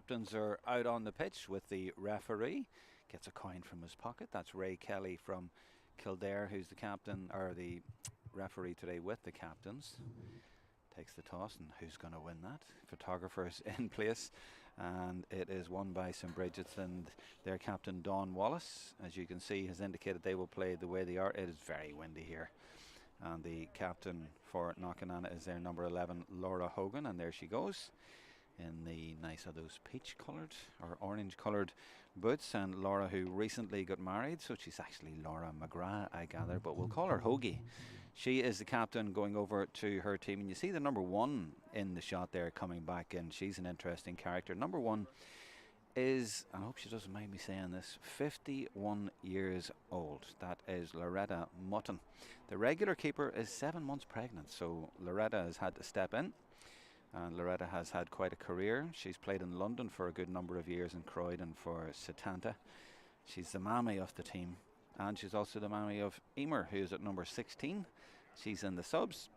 captains are out on the pitch with the referee. Gets a coin from his pocket. That's Ray Kelly from Kildare, who's the captain, or the referee today with the captains. Takes the toss, and who's going to win that? Photographers in place, and it is won by St. Brigid's, and their captain Don Wallace, as you can see, has indicated they will play the way they are. It is very windy here, and the captain for Knockananna is their number 11, Laura Hogan, and there she goes in the nice of those peach coloured or orange coloured boots. And Laura, who recently got married, so she's actually Laura McGrath, I gather, but we'll call her Hoagie. She is the captain going over to her team, and you see the number 1 in the shot there coming back in. She's an interesting character. Number 1 is, I hope she doesn't mind me saying this, 51 years old. That is Loretta Mutton. The regular keeper is 7 months pregnant, so Loretta has had to step in. And Loretta has had quite a career. She's played in London for a good number of years, in Croydon for Setanta. She's the mammy of the team, and she's also the mammy of Emer, who is at number 16. She's in the subs,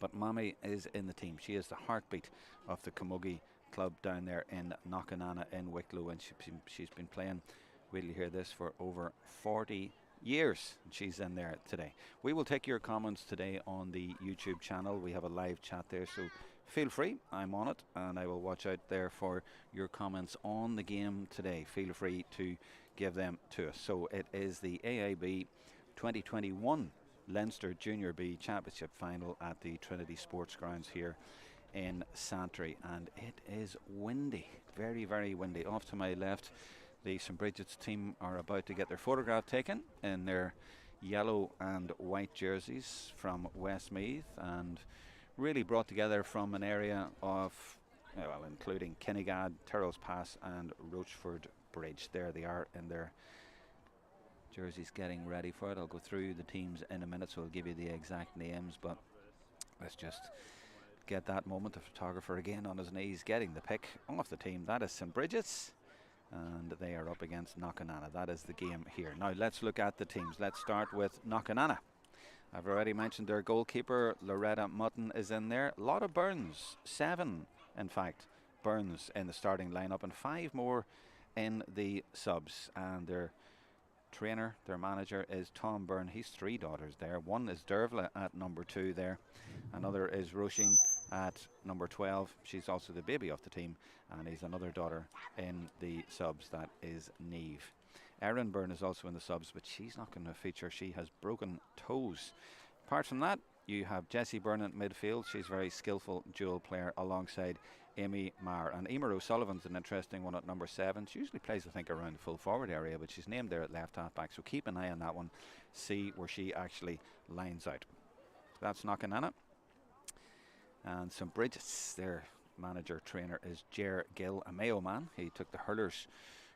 but mammy is in the team. She is the heartbeat of the Camogie club down there in Knockananna in Wicklow, and she's been playing, wait till you hear this, for over 40 years. She's in there today. We will take your comments today on the YouTube channel. We have a live chat there, so feel free. I'm on it, and I will watch out there for your comments on the game today. Feel free to give them to us. So it is the AIB 2021 Leinster Junior B Championship final at the Trinity Sports Grounds here in Santry, and it is windy, very, very windy. Off to my left, the St. Brigid's team are about to get their photograph taken in their yellow and white jerseys from Westmeath, and really brought together from an area of, well, including Kinnegad, Turrells Pass and Rochford Bridge. There they are in their jerseys getting ready for it. I'll go through the teams in a minute, so I'll give you the exact names, but let's just get that moment. The photographer again on his knees getting the pic off the team. That is St. Brigid's, and they are up against Knockananna. That is the game here. Now let's look at the teams. Let's start with Knockananna. I've already mentioned their goalkeeper, Loretta Mutton, is in there. A lot of Burns, 7 in fact Burns in the starting lineup, and 5 more in the subs. And their trainer, their manager, is Tom Byrne. He's 3 daughters there. One is Dervla at number 2 there. Another is Roisin at number 12. She's also the baby of the team, and he's another daughter in the subs. That is Neve. Erin Byrne is also in the subs, but she's not going to feature. She has broken toes. Apart from that, you have Jessie Byrne at midfield. She's a very skillful dual player alongside Amy Marr. And Emer O'Sullivan's an interesting one at number 7. She usually plays, I think, around the full forward area, but she's named there at left half back. So keep an eye on that one. See where she actually lines out. That's Knockananna. And St. Brigid's, their manager trainer is Ger Gill, a Mayo man. He took the hurlers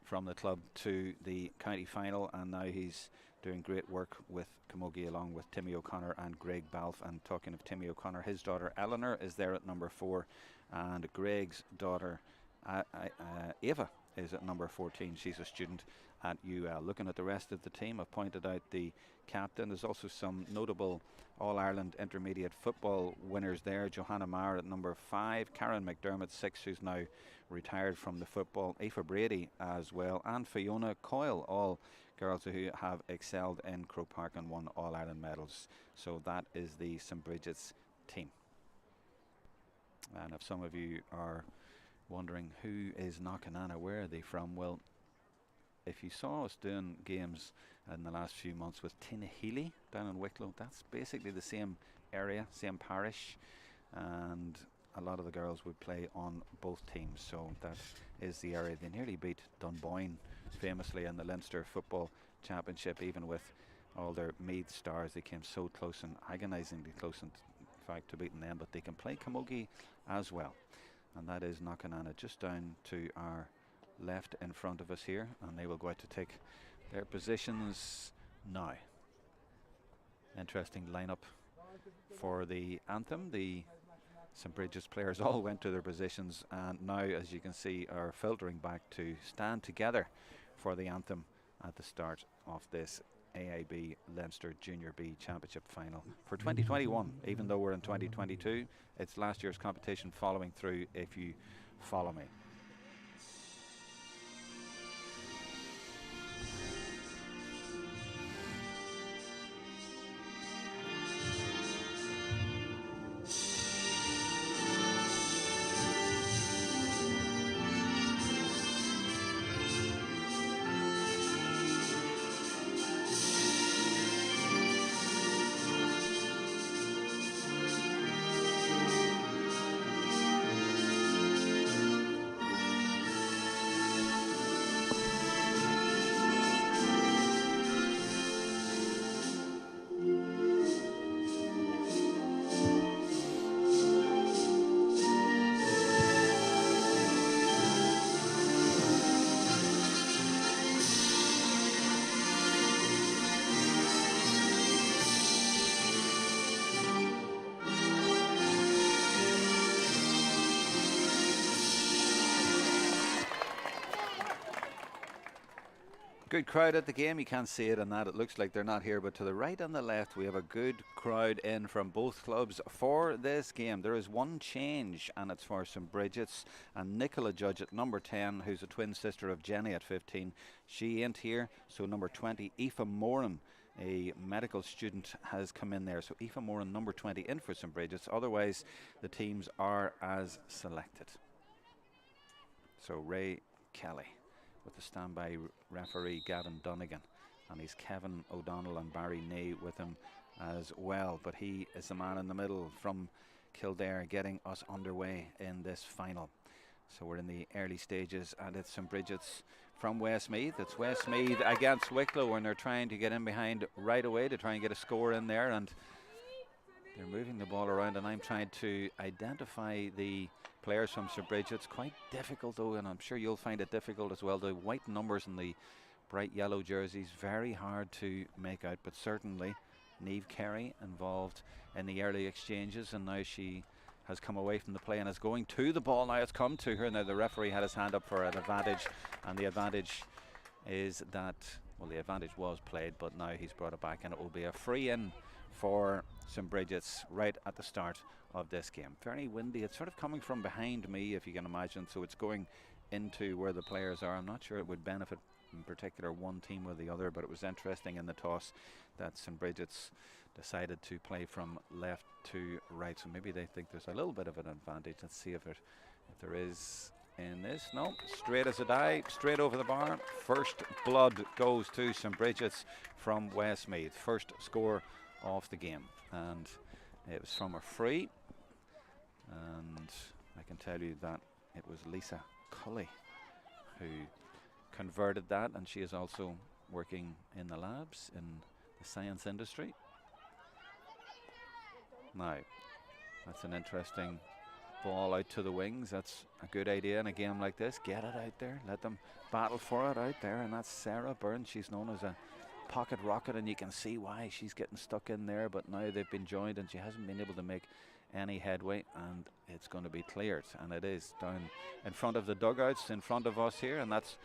from the club to the county final, and now he's doing great work with Camogie along with Timmy O'Connor and Greg Balfe. And talking of Timmy O'Connor, his daughter Eleanor is there at number 4, and Greg's daughter Ava is at number 14. She's a student at UL. Looking at the rest of the team, I've pointed out the captain. There's also some notable All-Ireland intermediate football winners there. Johanna Marr at number 5, Karen McDermott 6, who's now retired from the football, Aoife Brady as well, and Fiona Coyle, all girls who have excelled in Croke Park and won All-Ireland medals. So that is the St. Brigid's team. And if some of you are wondering who is Knockananna, where are they from, well, if you saw us doing games in the last few months with Tinahely down in Wicklow, that's basically the same area, same parish, and a lot of the girls would play on both teams. So that is the area. They nearly beat Dunboyne famously in the Leinster Football Championship, even with all their Meath stars. They came so close, and agonisingly close in fact, to beating them, but they can play Camogie as well. And that is Knockananna just down to our left in front of us here, and they will go out to take their positions now. Interesting lineup for the anthem. The St. Brigid's players all went to their positions, and now, as you can see, are filtering back to stand together for the anthem at the start of this AIB Leinster Junior B Championship final for 2021. Even though we're in 2022, it's last year's competition following through, if you follow me. good crowd at the game. You can't see it in that. It looks like they're not here, but to the right and the left, we have a good crowd in from both clubs for this game. There is one change, and it's for St. Brigid's. And Nicola Judge at number 10, who's a twin sister of Jenny at 15. She ain't here, so number 20, Aoife Moran, a medical student, has come in there. So Aoife Moran, number 20, in for St. Brigid's. Otherwise, the teams are as selected. So Ray Kelly with the standby referee Gavin Dunnigan, and he's Kevin O'Donnell and Barry Ney with him as well. But he is the man in the middle from Kildare, getting us underway in this final. So we're in the early stages, and it's St. Brigid's from Westmeath. It's Westmeath against Wicklow, and they're trying to get in behind right away to try and get a score in there, and they're moving the ball around, and I'm trying to identify the players from St. Brigid's. Quite difficult though, and I'm sure you'll find it difficult as well. The white numbers and the bright yellow jerseys, very hard to make out, but certainly Niamh Carey involved in the early exchanges, and now she has come away from the play and is going to the ball. Now it's come to her. Now the referee had his hand up for an advantage, and the advantage is that, well, the advantage was played, but now he's brought it back, and it will be a free in for St. Brigid's right at the start of this game. Very windy. It's sort of coming from behind me, if you can imagine, so it's going into where the players are. I'm not sure it would benefit in particular one team or the other, but it was interesting in the toss that St. Brigid's decided to play from left to right, so maybe they think there's a little bit of an advantage. Let's see if there is in this. No, straight as a die, straight over the bar. First blood goes to St. Brigid's from Westmeath. First score of the game, and it was from a free, and I can tell you that it was Lisa Cully who converted that, and she is also working in the labs in the science industry. Now that's an interesting ball out to the wings. That's a good idea in a game like this. Get it out there, let them battle for it out there, and that's Sarah Byrne. She's known as a pocket rocket, and you can see why she's getting stuck in there, but now they've been joined and she hasn't been able to make any headway, and it's going to be cleared, and it is down in front of the dugouts in front of us here, and that's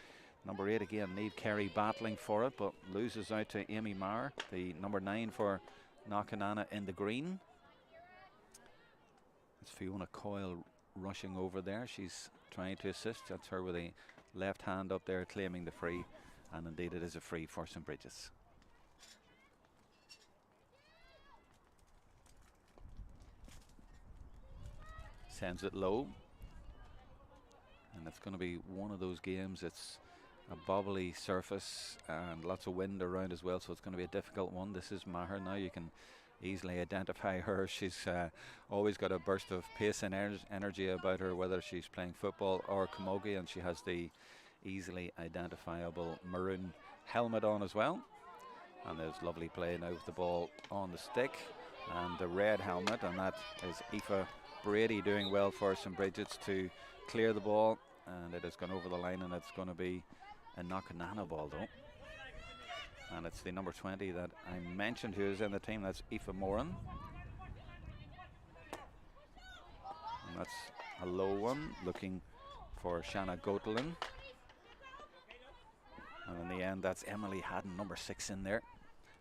number 8 again, Niamh Carey, battling for it, but loses out to Amy Maher, the number 9 for Knockananna in the green. It's Fiona Coyle rushing over there. She's trying to assist. That's her with a left hand up there claiming the free, and indeed it is a free for St. Brigid's. Sends it low, and it's going to be one of those games. It's a bobbly surface and lots of wind around as well, so it's going to be a difficult one. This is Maher now. You can easily identify her. She's always got a burst of pace and energy about her, whether she's playing football or camogie, and she has the easily identifiable maroon helmet on as well. And there's lovely play now with the ball on the stick and the red helmet, and that is Aoife Brady doing well for St. Brigid's to clear the ball, and it has gone over the line, and it's going to be a Knockananna ball though. And it's the number 20 that I mentioned who is in the team. That's Aoife Moran. And that's a low one, looking for Shanna Gotelin. And in the end, that's Emily Haddon, number 6 in there.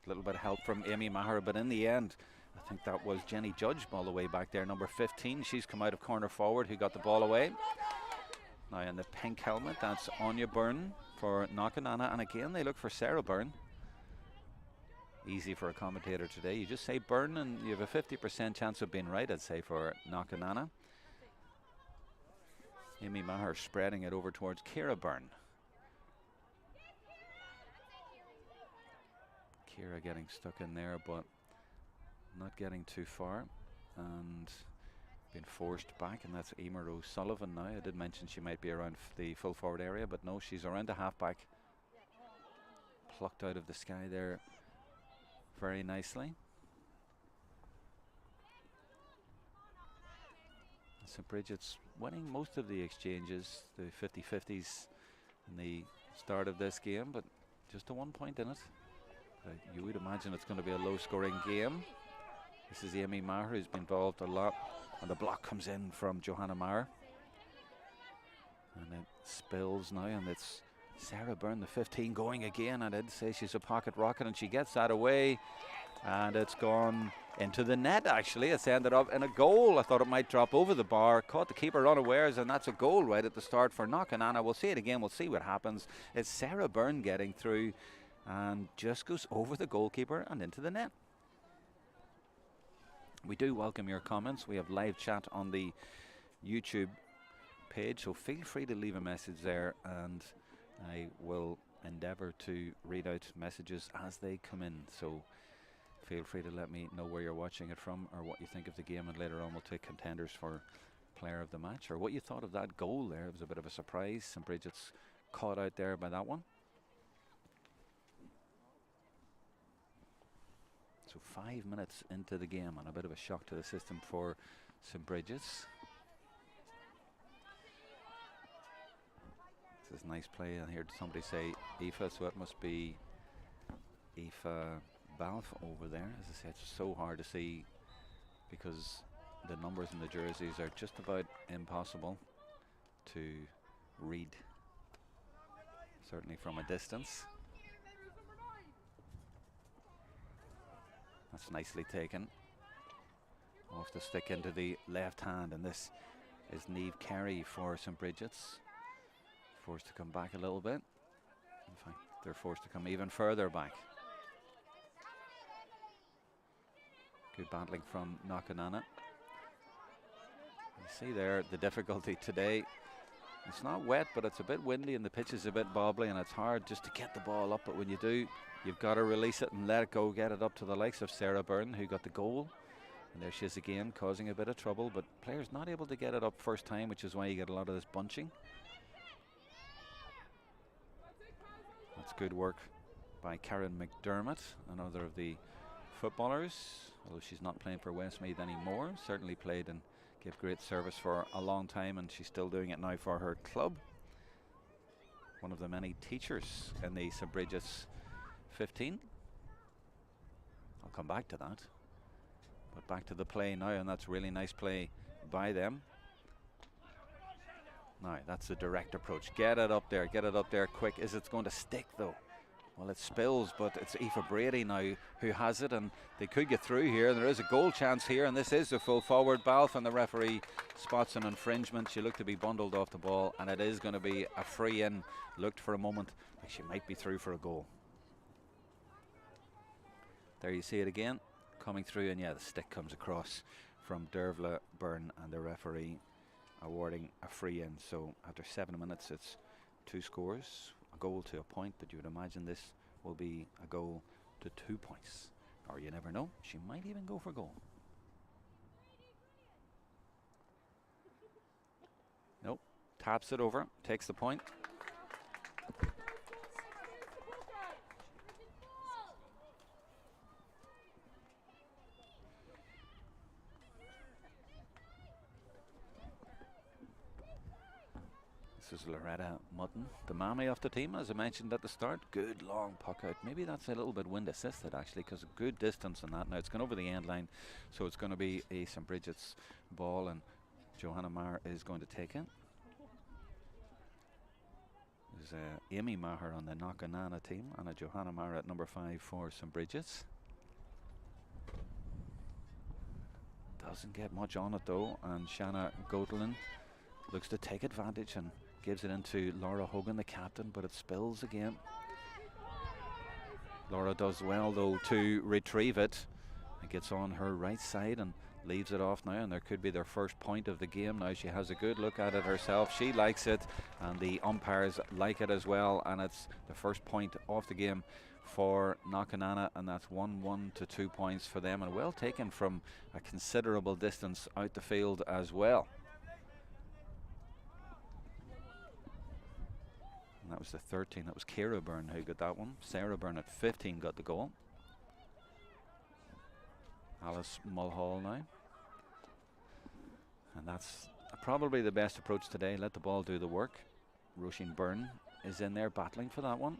A little bit of help from Amy Maher, but in the end, I think that was Jenny Judge all the way back there, number 15. She's come out of corner forward, who got the ball away. Now in the pink helmet, that's Anya Byrne for Knockananna. And again, they look for Sarah Byrne. Easy for a commentator today. You just say Byrne and you have a 50% chance of being right, I'd say, for Knockananna. Amy Maher spreading it over towards Ciara Byrne. Ciara getting stuck in there, but not getting too far, and being forced back, and that's Emer O'Sullivan now. I did mention she might be around the full forward area, but no, she's around the halfback. Plucked out of the sky there very nicely. St. Brigid's winning most of the exchanges, the 50-50s in the start of this game, but just a 1 point in it. You would imagine it's going to be a low-scoring game. This is Amy Maher, who's been involved a lot, and the block comes in from Johanna Maher, and it spills now, and it's Sarah Byrne, the 15, going again. I did say she's a pocket rocket, and she gets that away. And it's gone into the net, actually. It's ended up in a goal. I thought it might drop over the bar. Caught the keeper unawares, and that's a goal right at the start for Knockananna. We'll see it again. We'll see what happens. It's Sarah Byrne getting through and just goes over the goalkeeper and into the net. We do welcome your comments. We have live chat on the YouTube page, so feel free to leave a message there, and I will endeavour to read out messages as they come in. So feel free to let me know where you're watching it from or what you think of the game, and later on we'll take contenders for player of the match or what you thought of that goal there. It was a bit of a surprise, and Brigid's caught out there by that one. So 5 minutes into the game, and a bit of a shock to the system for St. Brigid's. This is nice play. I heard somebody say Aoife, so it must be Aoife Balfe over there. As I said, it's so hard to see because the numbers in the jerseys are just about impossible to read, certainly from a distance. That's nicely taken. Off the stick into the left hand, and this is Niamh Carey for St. Brigid's. Forced to come back a little bit. In fact, they're forced to come even further back. Good battling from Knockananna. You see there the difficulty today. It's not wet, but it's a bit windy and the pitch is a bit bobbly, and it's hard just to get the ball up. But when you do, you've got to release it and let it go, get it up to the likes of Sarah Byrne, who got the goal. And there she is again, causing a bit of trouble, but players not able to get it up first time, which is why you get a lot of this bunching. That's good work by Karen McDermott, another of the footballers, although she's not playing for Westmeath anymore. Certainly played and gave great service for a long time, and she's still doing it now for her club. One of the many teachers in the St. Brigid's 15. I'll come back to that. But back to the play now, and that's really nice play by them. Now, that's the direct approach. Get it up there quick. Is it going to stick though? Well, it spills, but it's Aoife Brady now who has it, and they could get through here. There is a goal chance here, and this is the full forward. Balfe, and the referee spots an infringement. She looked to be bundled off the ball, and it is going to be a free in. Looked for a moment like she might be through for a goal. There you see it again, coming through, and yeah, the stick comes across from Dervla Byrne, and the referee awarding a free in. So after 7 minutes, it's 2 scores, a goal to a point, but you would imagine this will be a goal to 2 points, or you never know, she might even go for goal. Nope, taps it over, takes the point. This is Loretta Mutton, the mammy of the team, as I mentioned at the start. Good long puck out. Maybe that's a little bit wind assisted actually, because good distance on that. Now it's gone over the end line, so it's going to be a St. Brigid's ball, and Johanna Maher is going to take it. There's Amy Maher on the Knockananna team, and a Johanna Maher at number 5 for St. Brigid's. Doesn't get much on it though, and Shanna Godelin looks to take advantage and gives it into Laura Hogan, the captain, but it spills again. Laura does well though to retrieve it. It gets on her right side and leaves it off now, and there could be their first point of the game now. She has a good look at it herself. She likes it, and the umpires like it as well, and it's the first point of the game for Knockananna, and that's 1-1 to 2 points for them, and well taken from a considerable distance out the field as well. And that was the 13. That was Ciara Byrne who got that one. Sarah Byrne at 15 got the goal. Alice Mulhall now. And that's probably the best approach today. Let the ball do the work. Roisin Byrne is in there battling for that one.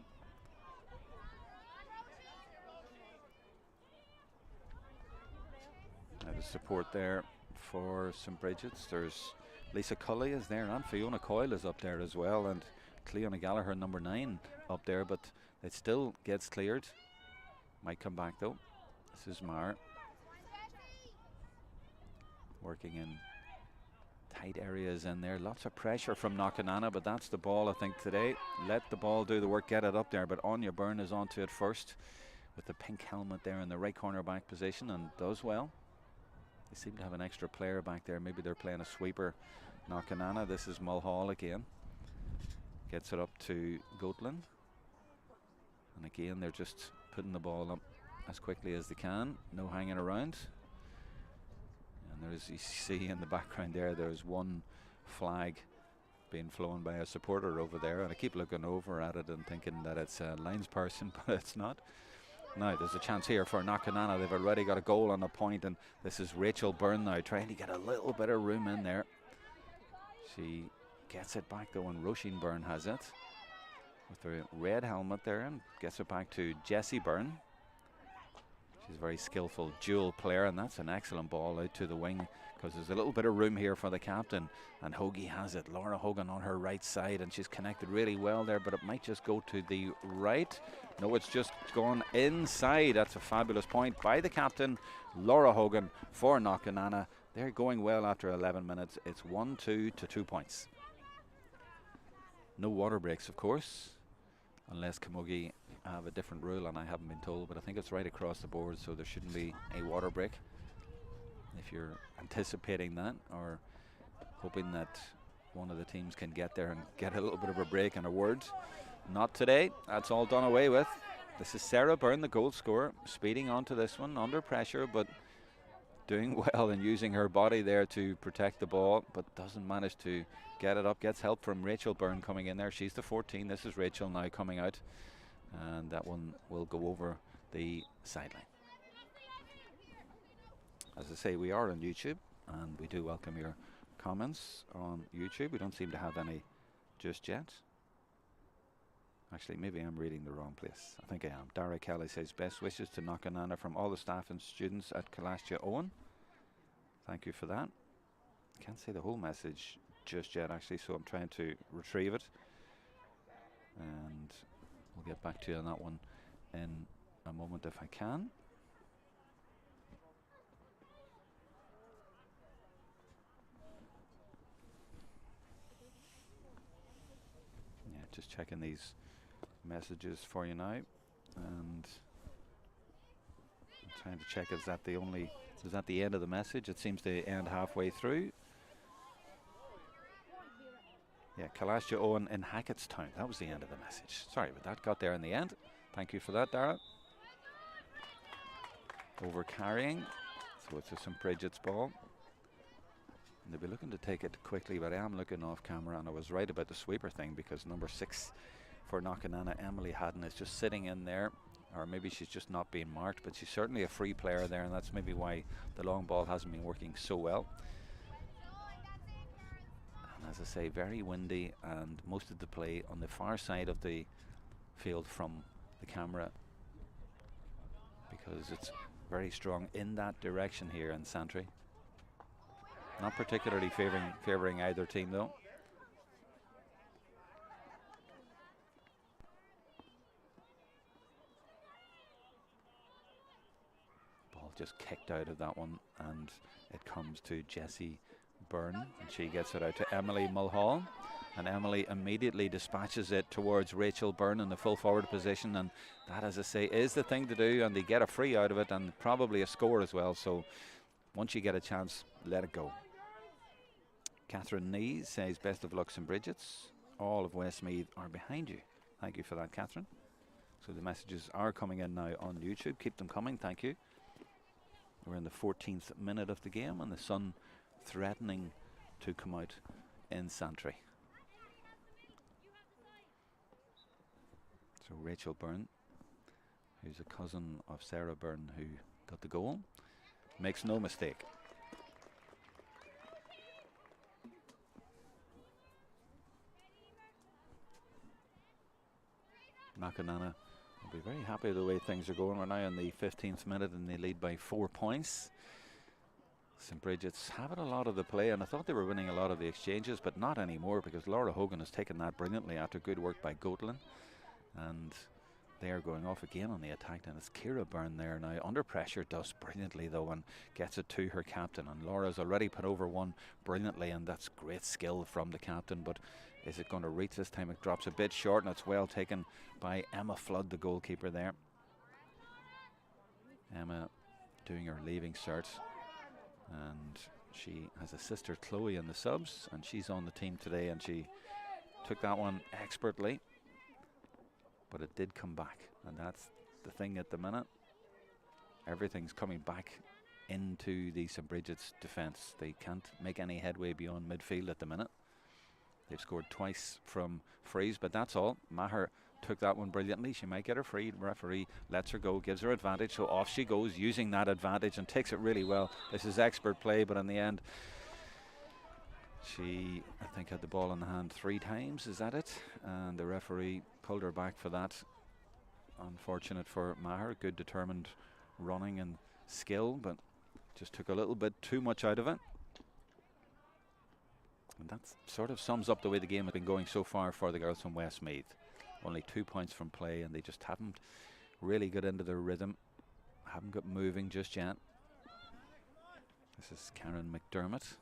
Now the support there for St. Brigid's. There's Lisa Cully is there, and Fiona Coyle is up there as well, and Cleona Gallagher, number 9, up there, but it still gets cleared. Might come back though. This is Mar working in tight areas in there. Lots of pressure from Knockananna, but that's the ball, I think, today. Let the ball do the work, get it up there, but Anya Byrne is onto it first with the pink helmet there in the right corner back position and does well. They seem to have an extra player back there. Maybe they're playing a sweeper. Knockananna. This is Mulhall again. Gets it up to Goatland. And again, they're just putting the ball up as quickly as they can. No hanging around. And there's, you see in the background there, there's one flag being flown by a supporter over there. And I keep looking over at it and thinking that it's a Lions person, but it's not. Now there's a chance here for Knockananna. They've already got a goal on the point, and this is Rachel Byrne now trying to get a little bit of room in there. She gets it back though, and Roisin Byrne has it with the red helmet there and gets it back to Jessie Byrne. She's a very skillful dual player, and that's an excellent ball out to the wing because there's a little bit of room here for the captain, and Hoagie has it. Laura Hogan on her right side, and she's connected really well there, but it might just go to the right. No, it's just gone inside. That's a fabulous point by the captain, Laura Hogan, for Knockananna. They're going well after 11 minutes. It's 1-2 to 2 points. No water breaks, of course, unless Camogie have a different rule, and I haven't been told, but I think it's right across the board, so there shouldn't be a water break. If you're anticipating that or hoping that one of the teams can get there and get a little bit of a break and a word. Not today. That's all done away with. This is Sarah Byrne, the goal scorer, speeding onto this one under pressure, but doing well and using her body there to protect the ball, but doesn't manage to get it up. Gets help from Rachel Byrne coming in there. She's the 14. This is Rachel now coming out, and that one will go over the sideline. As I say, we are on YouTube, and we do welcome your comments on YouTube. We don't seem to have any just yet. Actually, maybe I'm reading the wrong place. I think I am. Dara Kelly says, best wishes to Knockananna from all the staff and students at Kalastya Owen. Thank you for that. Can't say the whole message just yet, actually, so I'm trying to retrieve it. And we'll get back to you on that one in a moment if I can. Yeah, just checking these messages for you now, and I'm trying to check, is that the end of the message? It seems to end halfway through. Yeah, Kalastya Owen in Hackettstown. That was the end of the message. Sorry, but that got there in the end. Thank you for that, Dara. Over carrying, so it's a St. Brigid's ball. And they'll be looking to take it quickly, but I am looking off camera, and I was right about the sweeper thing, because number 6 for Knockananna, Emily Haddon, is just sitting in there, or maybe she's just not being marked, but she's certainly a free player there, and that's maybe why the long ball hasn't been working so well. And as I say, very windy, and most of the play on the far side of the field from the camera, because it's very strong in that direction here in Santry. Not particularly favouring either team though. Ball just kicked out of that one, and it comes to Jessie Byrne, and she gets it out to Emily Mulhall, and Emily immediately dispatches it towards Rachel Byrne in the full forward position, and that, as I say, is the thing to do, and they get a free out of it and probably a score as well. So once you get a chance, let it go. Catherine Nees says, best of luck, St. Brigid's. All of Westmeath are behind you. Thank you for that, Catherine. So the messages are coming in now on YouTube. Keep them coming, thank you. We're in the 14th minute of the game, and the sun threatening to come out in Santry. So Rachel Byrne, who's a cousin of Sarah Byrne, who got the goal, makes no mistake. Knockananna will be very happy the way things are going. We're now in the 15th minute, and they lead by 4 points. St. Brigid's having a lot of the play, and I thought they were winning a lot of the exchanges, but not anymore, because Laura Hogan has taken that brilliantly after good work by Goatlin. And they are going off again on the attack, and it's Ciara Byrne there now under pressure, does brilliantly though, and gets it to her captain. And Laura's already put over one brilliantly, and that's great skill from the captain, but is it going to reach this time? It drops a bit short, and it's well taken by Emma Flood, the goalkeeper there. Emma doing her leaving cert, and she has a sister Chloe in the subs, and she's on the team today, and she took that one expertly, but it did come back, and that's the thing at the minute. Everything's coming back into the St. Brigid's defence. They can't make any headway beyond midfield at the minute. They've scored twice from frees, but that's all. Maher took that one brilliantly. She might get her free. Referee lets her go, gives her advantage, so off she goes, using that advantage, and takes it really well. This is expert play, but in the end, she, I think, had the ball in the hand 3 times. Is that it? And the referee pulled her back for that. Unfortunate for Maher. Good determined running and skill, but just took a little bit too much out of it. And that sort of sums up the way the game has been going so far for the girls from Westmeath. Only 2 points from play, and they just haven't really got into their rhythm, haven't got moving just yet. This is Karen McDermott,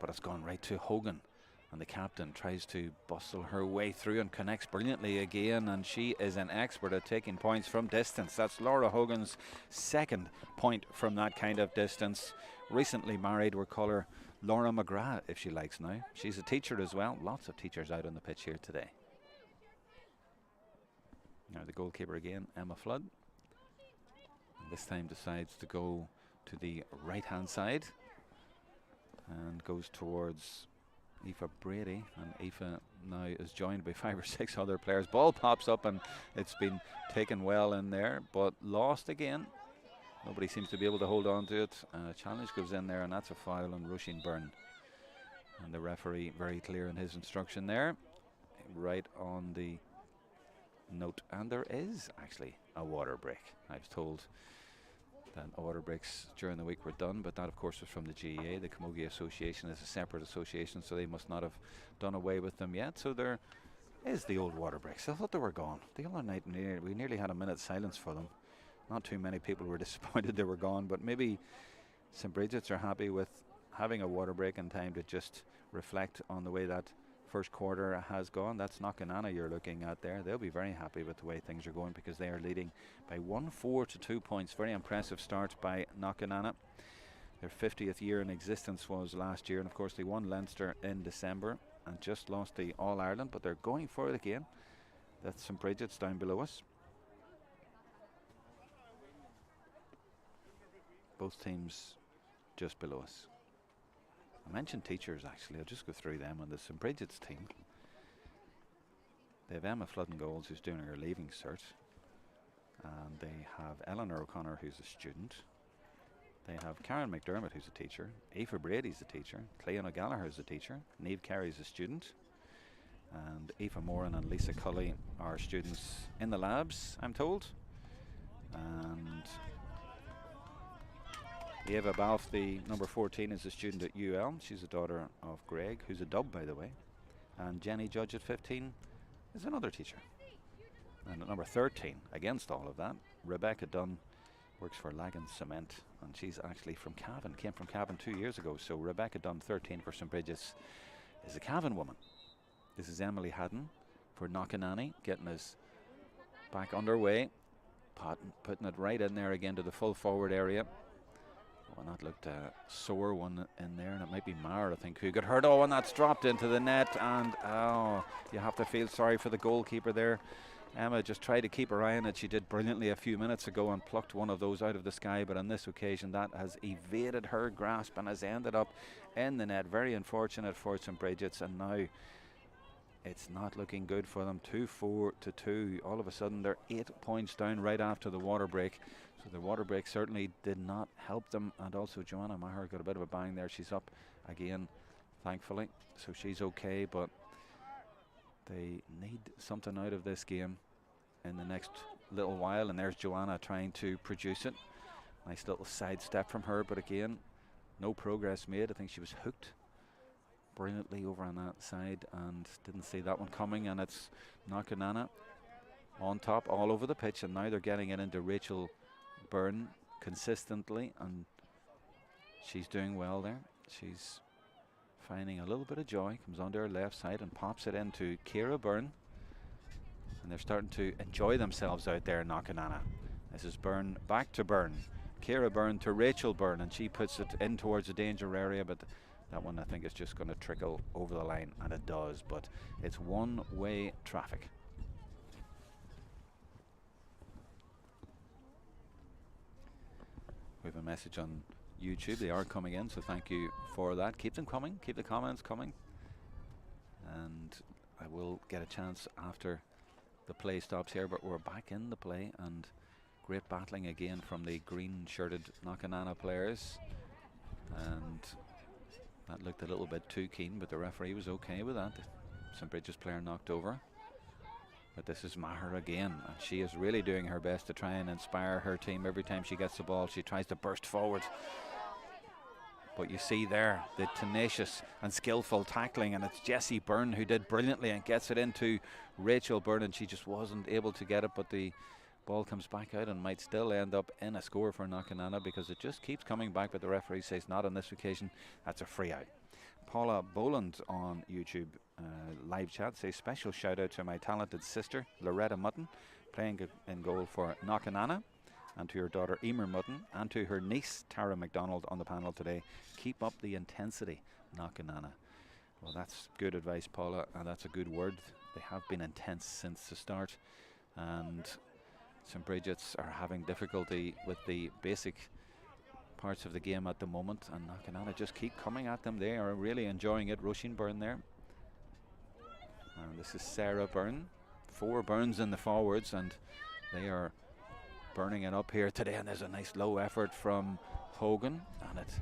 but it's gone right to Hogan, and the captain tries to bustle her way through and connects brilliantly again, and she is an expert at taking points from distance. That's Laura Hogan's 2nd point from that kind of distance. Recently married, we'll call her Laura McGrath if she likes now. She's a teacher as well. Lots of teachers out on the pitch here today. Now the goalkeeper again, Emma Flood. And this time decides to go to the right-hand side and goes towards Aoife Brady. And Aoife now is joined by 5 or 6 other players. Ball pops up, and it's been taken well in there, but lost again. Nobody seems to be able to hold on to it. Challenge goes in there, and that's a foul on Roisin Byrne. And the referee very clear in his instruction there, right on the note. And there is actually a water break. I was told that water breaks during the week were done, but that of course was from the GEA. The Camogie Association is a separate association, so they must not have done away with them yet. So there is the old water breaks. I thought they were gone. The other night we nearly had a minute's silence for them. Not too many people were disappointed they were gone, but maybe St. Brigid's are happy with having a water break in time to just reflect on the way that first quarter has gone. That's Knockananna you're looking at there. They'll be very happy with the way things are going, because they are leading by 1-4 to 2 points. Very impressive start by Knockananna. Their 50th year in existence was last year, and of course they won Leinster in December and just lost the All-Ireland, but they're going for it again. That's St. Brigid's down below us. Both teams just below us. I mentioned teachers actually. I'll just go through them on the St. Brigid's team. They have Emma Flood in goals, who's doing her leaving cert. And they have Eleanor O'Connor, who's a student. They have Karen McDermott, who's a teacher. Aoife Brady's a teacher. Cleon O'Gallagher is a teacher. Niamh Carey's a student. And Aoife Moran and Lisa Cully are students in the labs, I'm told. And Eva Balfe, the number 14, is a student at UL. She's a daughter of Greg, who's a dub, by the way. And Jenny Judge at 15 is another teacher. And at number 13, against all of that, Rebecca Dunn works for Lagan Cement, and she's actually from Cavan, came from Cavan 2 years ago. So Rebecca Dunn, 13 for St. Brigid's, is a Cavan woman. This is Emily Haddon for Knockananna, getting us back underway, putting it right in there again to the full forward area. Oh, and that looked a sore one in there, and it might be Mara, I think, who got hurt. Oh, and that's dropped into the net, and oh, you have to feel sorry for the goalkeeper there. Emma just tried to keep her eye on it. She did brilliantly a few minutes ago and plucked one of those out of the sky, but on this occasion that has evaded her grasp and has ended up in the net. Very unfortunate for St. Brigid's, and now it's not looking good for them. 2-4 to 2. All of a sudden they're 8 points down right after the water break. So the water break certainly did not help them. And also Joanna Maher got a bit of a bang there. She's up again, thankfully, so she's okay, but they need something out of this game in the next little while. And there's Joanna trying to produce it. Nice little side step from her, but again, No progress made. I think she was hooked brilliantly over on that side and didn't see that one coming, and it's Knockananna on top all over the pitch, and now they're getting it into Rachel Byrne consistently, and she's doing well there. She's finding a little bit of joy, comes onto her left side and pops it into Ciara Byrne, and they're starting to enjoy themselves out there in Knockananna. This is Byrne back to Byrne, Ciara Byrne to Rachel Byrne, and she puts it in towards the danger area, but that one I think is just going to trickle over the line, and it does, but it's one-way traffic. We have a message on YouTube. They are coming in, so thank you for that. Keep them coming, keep the comments coming, and I will get a chance after the play stops here, but we're back in the play, and great battling again from the green shirted Knockananna players, and that looked a little bit too keen, but the referee was okay with that. St. Brigid's player knocked over. But this is Maher again, and she is really doing her best to try and inspire her team. Every time she gets the ball, she tries to burst forward. But you see there the tenacious and skillful tackling, and it's Jessie Byrne who did brilliantly and gets it into Rachel Byrne, and she just wasn't able to get it, but the ball comes back out and might still end up in a score for Knockananna because it just keeps coming back, but the referee says not on this occasion. That's a free out. Paula Boland on YouTube live chat says special shout out to my talented sister Loretta Mutton playing in goal for Knockananna, and to her daughter Emer Mutton, and to her niece Tara McDonald on the panel today. Keep up the intensity, Knockananna. Well, that's good advice, Paula, and that's a good word. They have been intense since the start, and St. Brigid's are having difficulty with the basic parts of the game at the moment, and Knockananna just keep coming at them. They are really enjoying it. Roisin Byrne there, and this is Sarah Byrne. 4 Byrnes in the forwards, and they are burning it up here today, and there's a nice low effort from Hogan, and it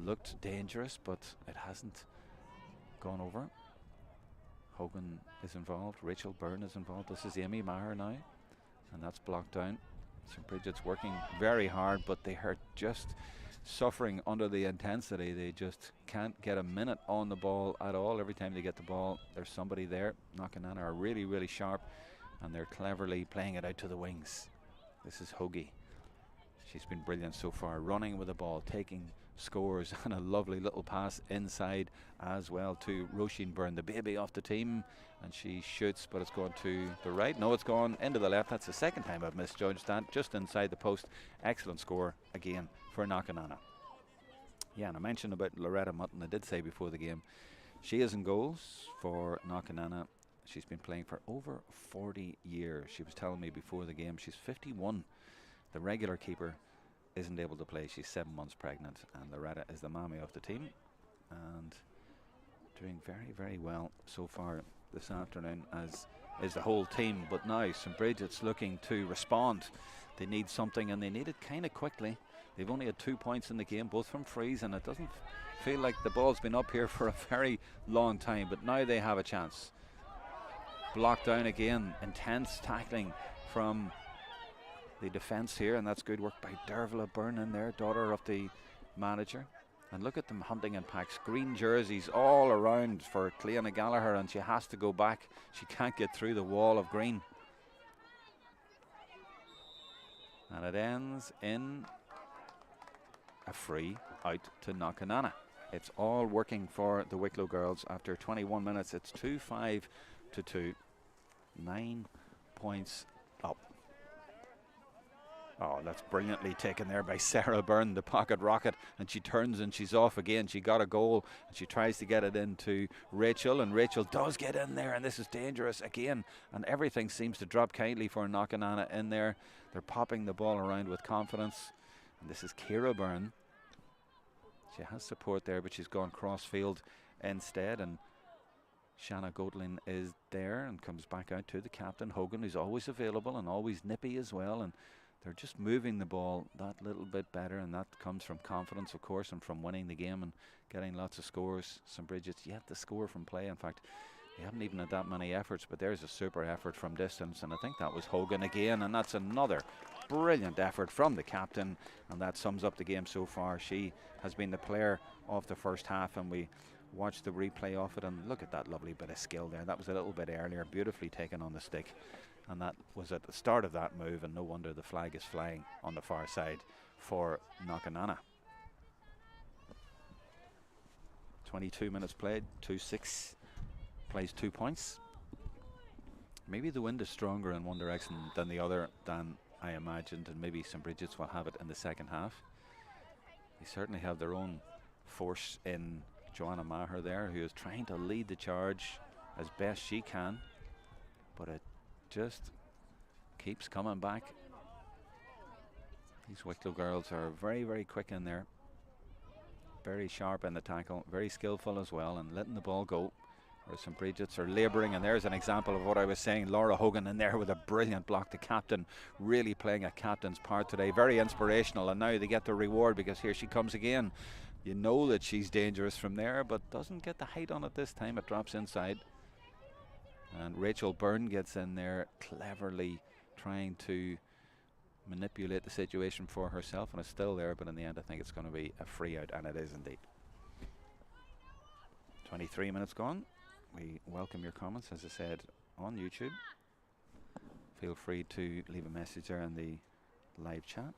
looked dangerous, but it hasn't gone over. Hogan is involved, Rachel Byrne is involved. This is Amy Maher now, and that's blocked down. St. Brigid's working very hard, but they are just suffering under the intensity. They just can't get a minute on the ball at all. Every time they get the ball, there's somebody there. Knockananna are really, really sharp, and they're cleverly playing it out to the wings. This is Hoagie. She's been brilliant so far, running with the ball, taking scores, and a lovely little pass inside as well to Roisin Byrne, the baby off the team, and she shoots, but it's gone to the right. No, it's gone into the left. That's the second time I've misjudged that. Just inside the post. Excellent score again for Knockananna. Yeah, and I mentioned about Loretta Mutton. I did say before the game, she is in goals for Knockananna. She's been playing for over 40 years. She was telling me before the game she's 51. The regular keeper isn't able to play. She's 7 months pregnant, and Loretta is the mammy of the team and doing very, very well so far this afternoon, as is the whole team. But now St. Brigid's looking to respond. They need something, and they need it kind of quickly. They've only had 2 points in the game, both from frees, and it doesn't feel like the ball's been up here for a very long time, but now they have a chance. Blocked down again, intense tackling from the defence here, and that's good work by Dervla Byrne in there, daughter of the manager. And look at them hunting in packs. Green jerseys all around for Cleana Gallagher, and she has to go back. She can't get through the wall of green. And it ends in a free out to Knockananna. It's all working for the Wicklow girls. After 21 minutes, it's 2-5 to 2. 9 points up. Oh, that's brilliantly taken there by Sarah Byrne, the pocket rocket, and she turns and she's off again. She got a goal, and she tries to get it into Rachel, and Rachel does get in there, and this is dangerous again, and everything seems to drop kindly for Knockananna in there. They're popping the ball around with confidence, and this is Ciara Byrne. She has support there, but she's gone cross field instead, and Shanna Godlin is there and comes back out to the captain, Hogan, who's always available and always nippy as well, and they're just moving the ball that little bit better, and that comes from confidence, of course, and from winning the game and getting lots of scores. St. Brigid's yet to score from play. In fact, they haven't even had that many efforts, but there's a super effort from distance, and I think that was Hogan again, and that's another brilliant effort from the captain, and that sums up the game so far. She has been the player of the first half, and we watched the replay of it, and look at that lovely bit of skill there. That was a little bit earlier, beautifully taken on the stick, and that was at the start of that move, and no wonder the flag is flying on the far side for Knockananna. 22 minutes played, 2-6, plays 2 points. Maybe the wind is stronger in one direction than the other than I imagined, and maybe St. Brigid's will have it in the second half. They certainly have their own force in Joanna Maher there, who is trying to lead the charge as best she can, but it just keeps coming back. These Wicklow girls are very, very quick in there, very sharp in the tackle, very skillful as well, and letting the ball go. Where St. Brigid's are labouring, and there's an example of what I was saying. Laura Hogan in there with a brilliant block. The captain really playing a captain's part today. Very inspirational, and now they get the reward because here she comes again. You know that she's dangerous from there, but doesn't get the height on it this time. It drops inside. And Rachel Byrne gets in there, cleverly trying to manipulate the situation for herself, and it's still there, but in the end I think it's going to be a free out, and it is indeed. 23 minutes gone. We welcome your comments, as I said, on YouTube. Feel free to leave a message there in the live chat.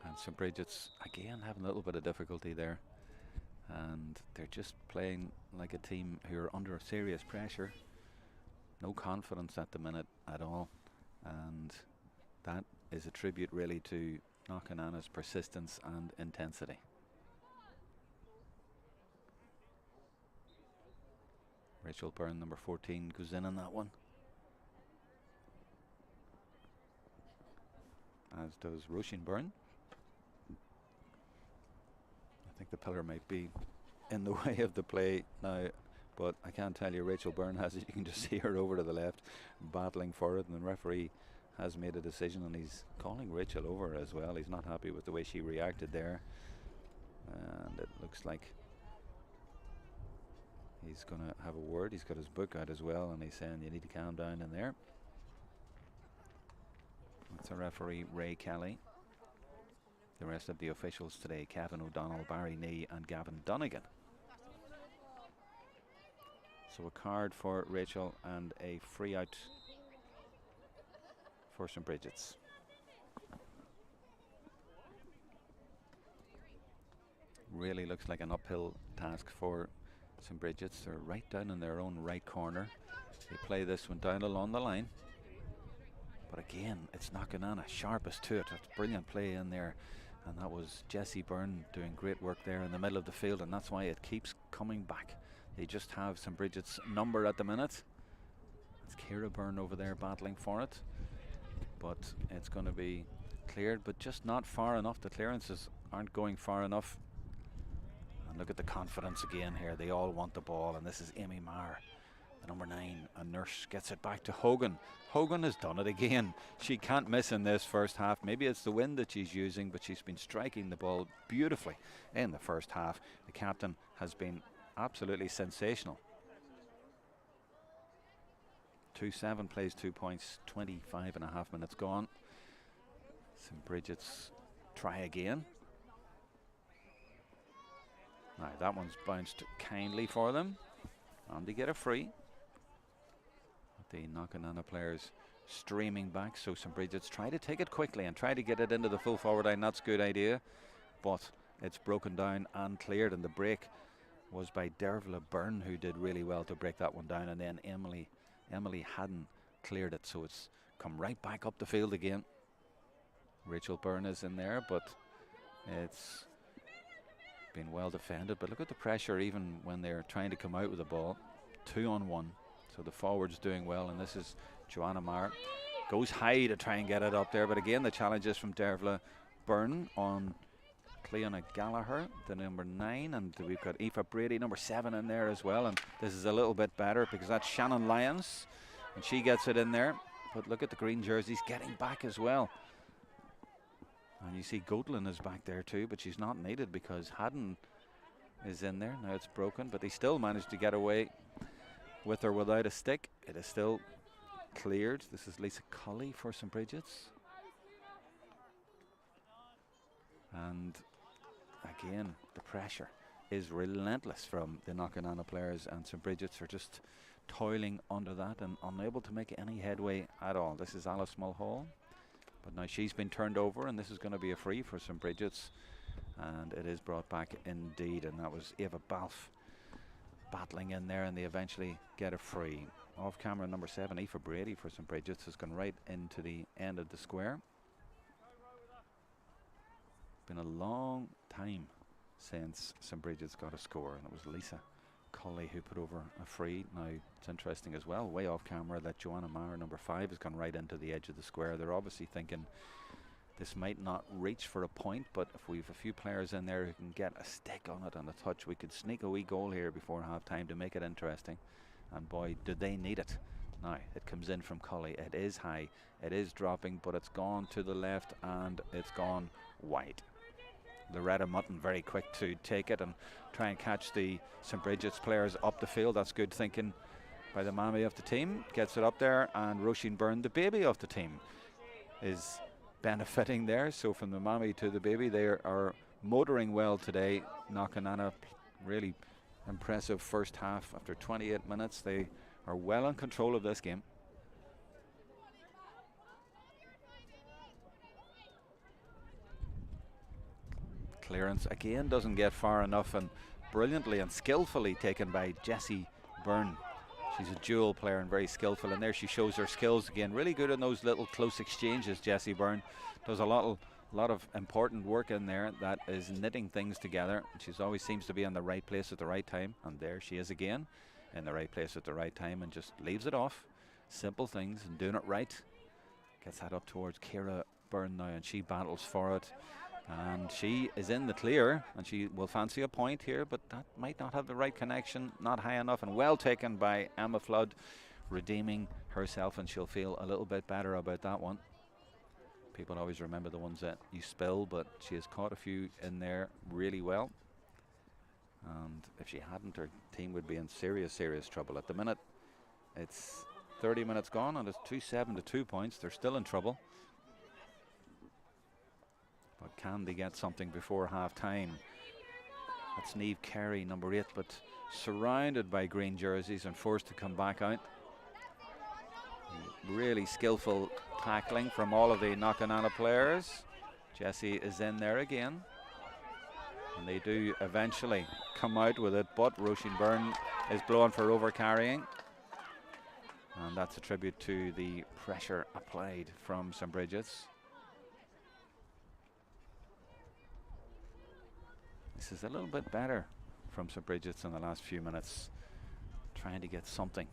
And St. Brigid's again having a little bit of difficulty there, and they're just playing like a team who are under serious pressure. No confidence at the minute at all, and that is a tribute really to Knockananna's persistence and intensity. Rachel Byrne, number 14, goes in on that one, as does Roisin Byrne. I think the pillar might be in the way of the play now, but I can't tell you Rachel Byrne has it. You can just see her over to the left battling for it, and the referee has made a decision, and he's calling Rachel over as well. He's not happy with the way she reacted there, and it looks like he's going to have a word. He's got his book out as well, and he's saying you need to calm down in there. That's a referee, Ray Kelly. The rest of the officials today, Kevin O'Donnell, Barry Nee and Gavin Donegan. So a card for Rachel and a free out for St. Brigid's. Really looks like an uphill task for St. Brigid's. They're right down in their own right corner. They play this one down along the line. But again, it's Knockananna, sharpest to it. That's brilliant play in there. And that was Jessie Byrne doing great work there in the middle of the field, and that's why it keeps coming back. They just have St. Brigid's number at the minute. It's Ciara Byrne over there battling for it, but it's going to be cleared, but just not far enough. The clearances aren't going far enough. And look at the confidence again here. They all want the ball, and this is Amy Maher, the number 9. A Nurse gets it back to Hogan. Hogan has done it again. She can't miss in this first half. Maybe it's the wind that she's using, but she's been striking the ball beautifully in the first half. The captain has been absolutely sensational. 2-7 plays 2 points, 25.5 minutes gone. St. Brigid's try again. Now that one's bounced kindly for them, and they get a free. The Knockananna players streaming back, so St. Brigid's try to take it quickly and try to get it into the full forward line. That's a good idea, but it's broken down and cleared, and the break was by Dervla Byrne, who did really well to break that one down, and then Emily hadn't cleared it, so it's come right back up the field again. Rachel Byrne is in there, but it's been well defended. But look at the pressure even when they're trying to come out with the ball. 2-on-1, so the forward's doing well, and this is Joanna Maher. Goes high to try and get it up there, but again the challenge is from Dervla Byrne on Cleona Gallagher, the number 9, and we've got Aoife Brady, number 7, in there as well, and this is a little bit better because that's Shannon Lyons, and she gets it in there. But look at the green jerseys getting back as well, and you see Goatlin is back there too, but she's not needed because Haddon is in there. Now it's broken, but they still managed to get away with or without a stick. It is still cleared. This is Lisa Colley for St. Brigid's. And again, the pressure is relentless from the Knockananna players, and St. Brigid's are just toiling under that and unable to make any headway at all. This is Alice Mulhall, but now she's been turned over, and this is going to be a free for St. Brigid's, and it is brought back indeed, and that was Eva Balfe battling in there, and they eventually get a free. Off camera, number 7, Aoife Brady for St. Brigid's, has gone right into the end of the square. Been a long time since St. Brigid's got a score, and it was Lisa Colley who put over a free. Now it's interesting as well, way off camera, that Joanna Maher, number 5, has gone right into the edge of the square. They're obviously thinking this might not reach for a point, but if we've a few players in there who can get a stick on it and a touch, we could sneak a wee goal here before half time to make it interesting. And boy, did they need it. Now it comes in from Colley. It is high, it is dropping, but it's gone to the left and it's gone wide. Loretta Mutton very quick to take it and try and catch the St. Brigid's players up the field. That's good thinking by the mammy of the team. Gets it up there, and Roisin Byrne, the baby of the team, is benefiting there. So from the mammy to the baby, they are motoring well today. Knockananna, really impressive first half. After 28 minutes, they are well in control of this game. Clearance again doesn't get far enough, and brilliantly and skillfully taken by Jessie Byrne. She's a dual player and very skillful, and there she shows her skills again. Really good in those little close exchanges. Jessie Byrne does a lot of important work in there that is knitting things together. She always seems to be in the right place at the right time, and there she is again in the right place at the right time, and just leaves it off. Simple things and doing it right. Gets that up towards Ciara Byrne now, and she battles for it. And she is in the clear, and she will fancy a point here, but that might not have the right connection, not high enough, and well taken by Emma Flood, redeeming herself, and she'll feel a little bit better about that one. People always remember the ones that you spill, but she has caught a few in there really well. And if she hadn't, her team would be in serious trouble. At the minute, it's 30 minutes gone, and it's 2-7 to 2 points. They're still in trouble. But can they get something before half time? That's Niamh Carey, number 8, but surrounded by green jerseys and forced to come back out. Really skillful tackling from all of the Knockananna players. Jessie is in there again, and they do eventually come out with it, but Roisin Byrne is blown for over carrying, and that's a tribute to the pressure applied from St. Brigid's. This is a little bit better from St. Brigid's in the last few minutes, trying to get something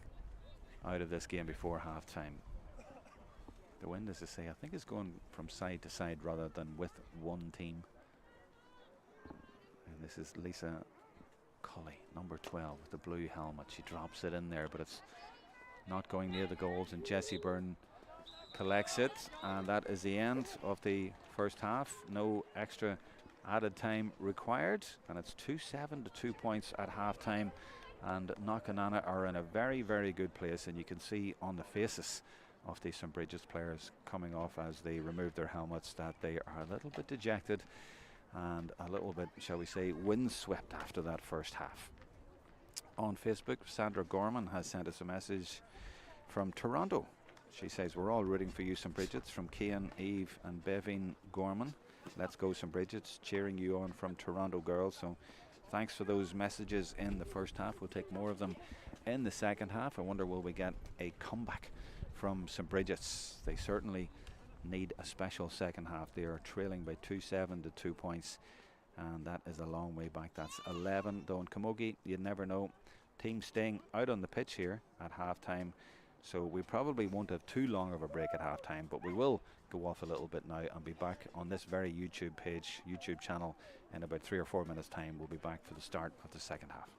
out of this game before half time. The wind, as I say, I think is going from side to side rather than with one team. And this is Lisa Colley, number 12, with the blue helmet. She drops it in there, but it's not going near the goals, and Jessie Byrne collects it, and that is the end of the first half. No extra added time required, and it's 2-7 to 2 points at half time, and Knockananna are in a very good place, and you can see on the faces of the St. Brigid's players coming off as they remove their helmets that they are a little bit dejected and a little bit, shall we say, windswept after that first half. On Facebook, Sandra Gorman has sent us a message from Toronto. She says, "We're all rooting for you, St. Brigid's," from Cian, Eve and Bevin Gorman. Let's go St. Brigid's, cheering you on from Toronto girls. So thanks for those messages in the first half. We'll take more of them in the second half. I wonder, will we get a comeback from St. Brigid's? They certainly need a special second half. They are trailing by 2-7 to 2 points, and that is a long way back. That's 11 though in Camogie. You never know. Team staying out on the pitch here at half time, so we probably won't have too long of a break at half time, but we will go off a little bit now and be back on this very YouTube channel in about 3 or 4 minutes time. We'll be back for the start of the second half.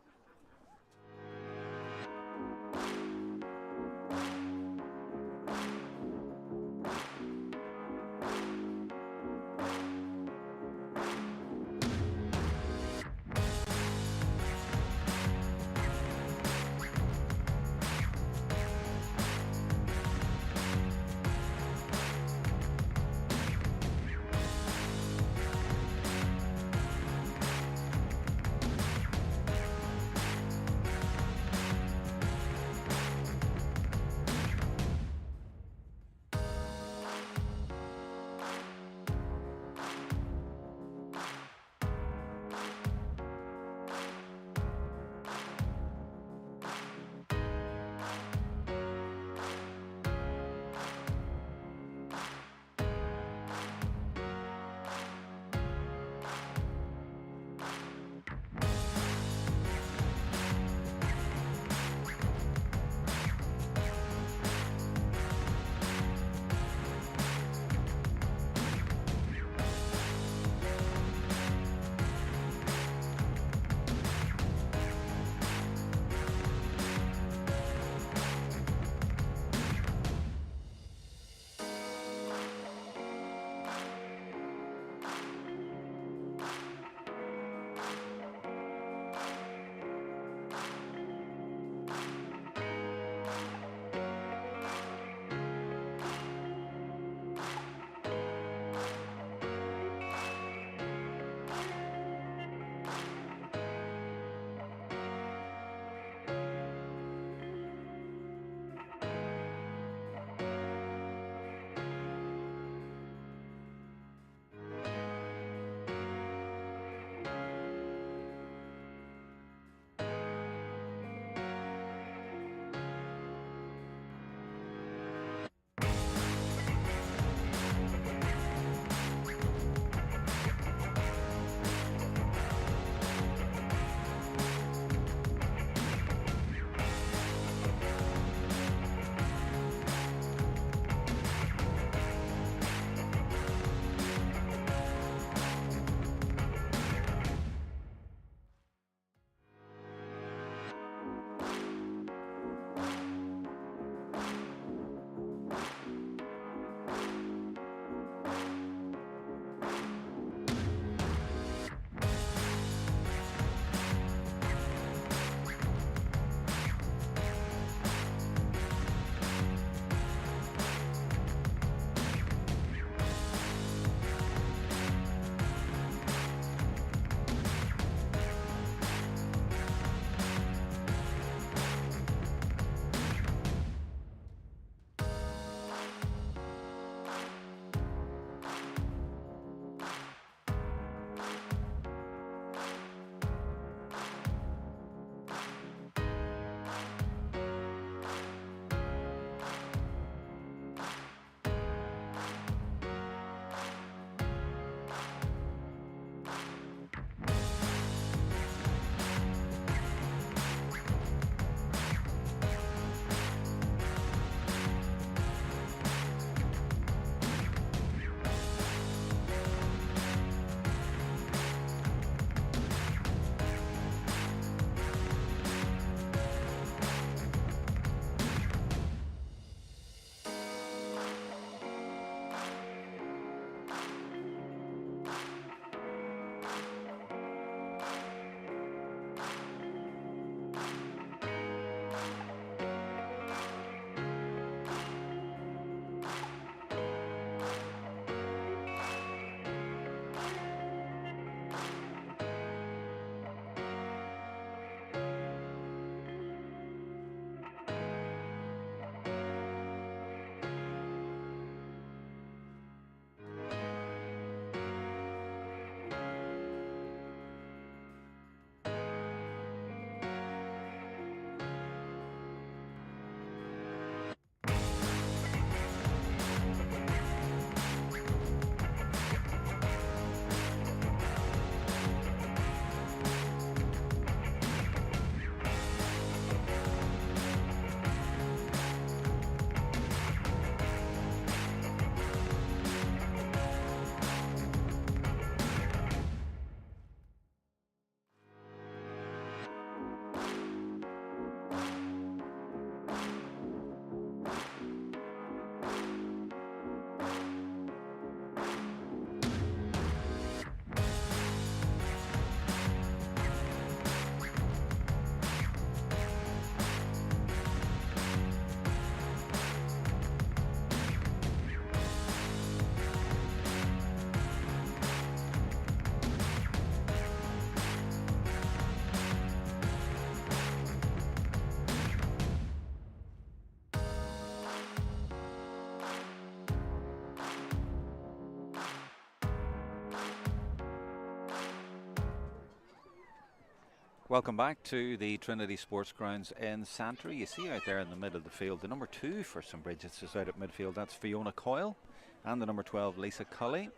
Welcome back to the Trinity Sports Grounds in Santry. You see out there in the middle of the field, the number 2 for St. Brigid's is out at midfield. That's Fiona Coyle, and the number 12, Lisa Cully.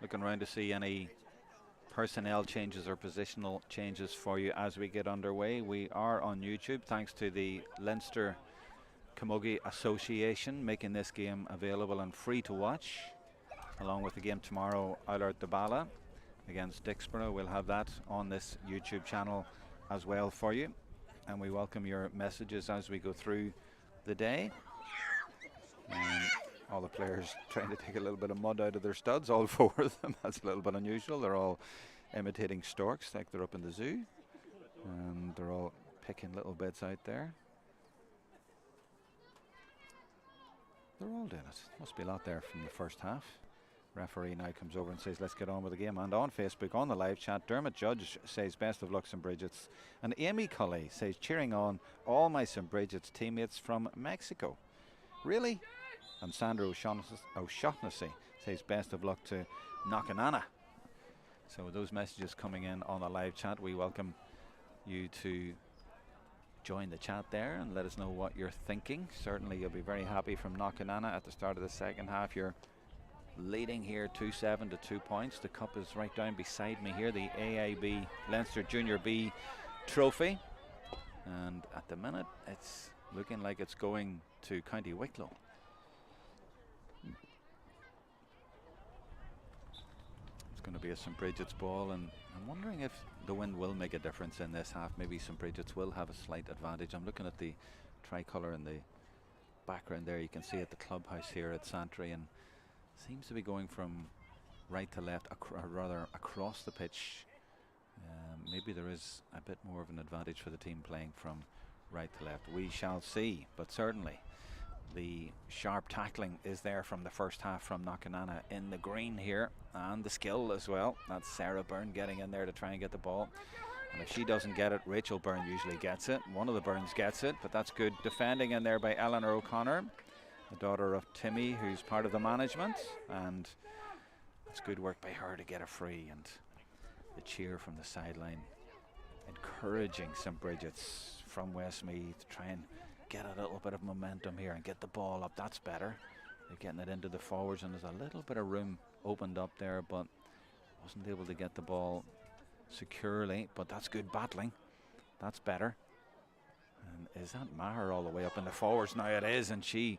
Looking around to see any personnel changes or positional changes for you as we get underway. We are on YouTube thanks to the Leinster Camogie Association making this game available and free to watch, along with the game tomorrow, Allard Dabala against Dixborough. We'll have that on this YouTube channel as well for you, and we welcome your messages as we go through the day. And all the players trying to take a little bit of mud out of their studs, all 4 of them. That's a little bit unusual. They're all imitating storks like they're up in the zoo, and they're all picking little bits out there. They're all doing it. Must be a lot there from the first half. Referee now comes over and says let's get on with the game. And on Facebook, on the live chat, Dermot Judge says best of luck St. Brigid's, and Amy Cully says cheering on all my St. Brigid's teammates from Mexico. Really? And Sandra O'Shaughnessy says best of luck to Knockananna. So with those messages coming in on the live chat, we welcome you to join the chat there and let us know what you're thinking. Certainly you'll be very happy from Knockananna at the start of the second half. You're leading here 2-7 to 2 points. The cup is right down beside me here, the AIB Leinster Junior B trophy, and at the minute it's looking like it's going to County Wicklow. It's going to be a St. Brigid's ball, and I'm wondering if the wind will make a difference in this half. Maybe St. Brigid's will have a slight advantage. I'm looking at the tricolour in the background there. You can see at the clubhouse here at Santry, and seems to be going from right to left, rather across the pitch. Maybe there is a bit more of an advantage for the team playing from right to left. We shall see, but certainly the sharp tackling is there from the first half from Knockananna in the green here, and the skill as well. That's Sarah Byrne getting in there to try and get the ball, and if she doesn't get it, Rachel Byrne usually gets it. One of the Byrnes gets it, but that's good defending in there by Eleanor O'Connor, the daughter of Timmy, who's part of the management, and it's good work by her to get a free. And the cheer from the sideline encouraging St. Brigid's from Westmeath to try and get a little bit of momentum here and get the ball up. That's better. They're getting it into the forwards, and there's a little bit of room opened up there, but wasn't able to get the ball securely. But that's good battling. That's better. And is that Maher all the way up in the forwards? Now it is, and she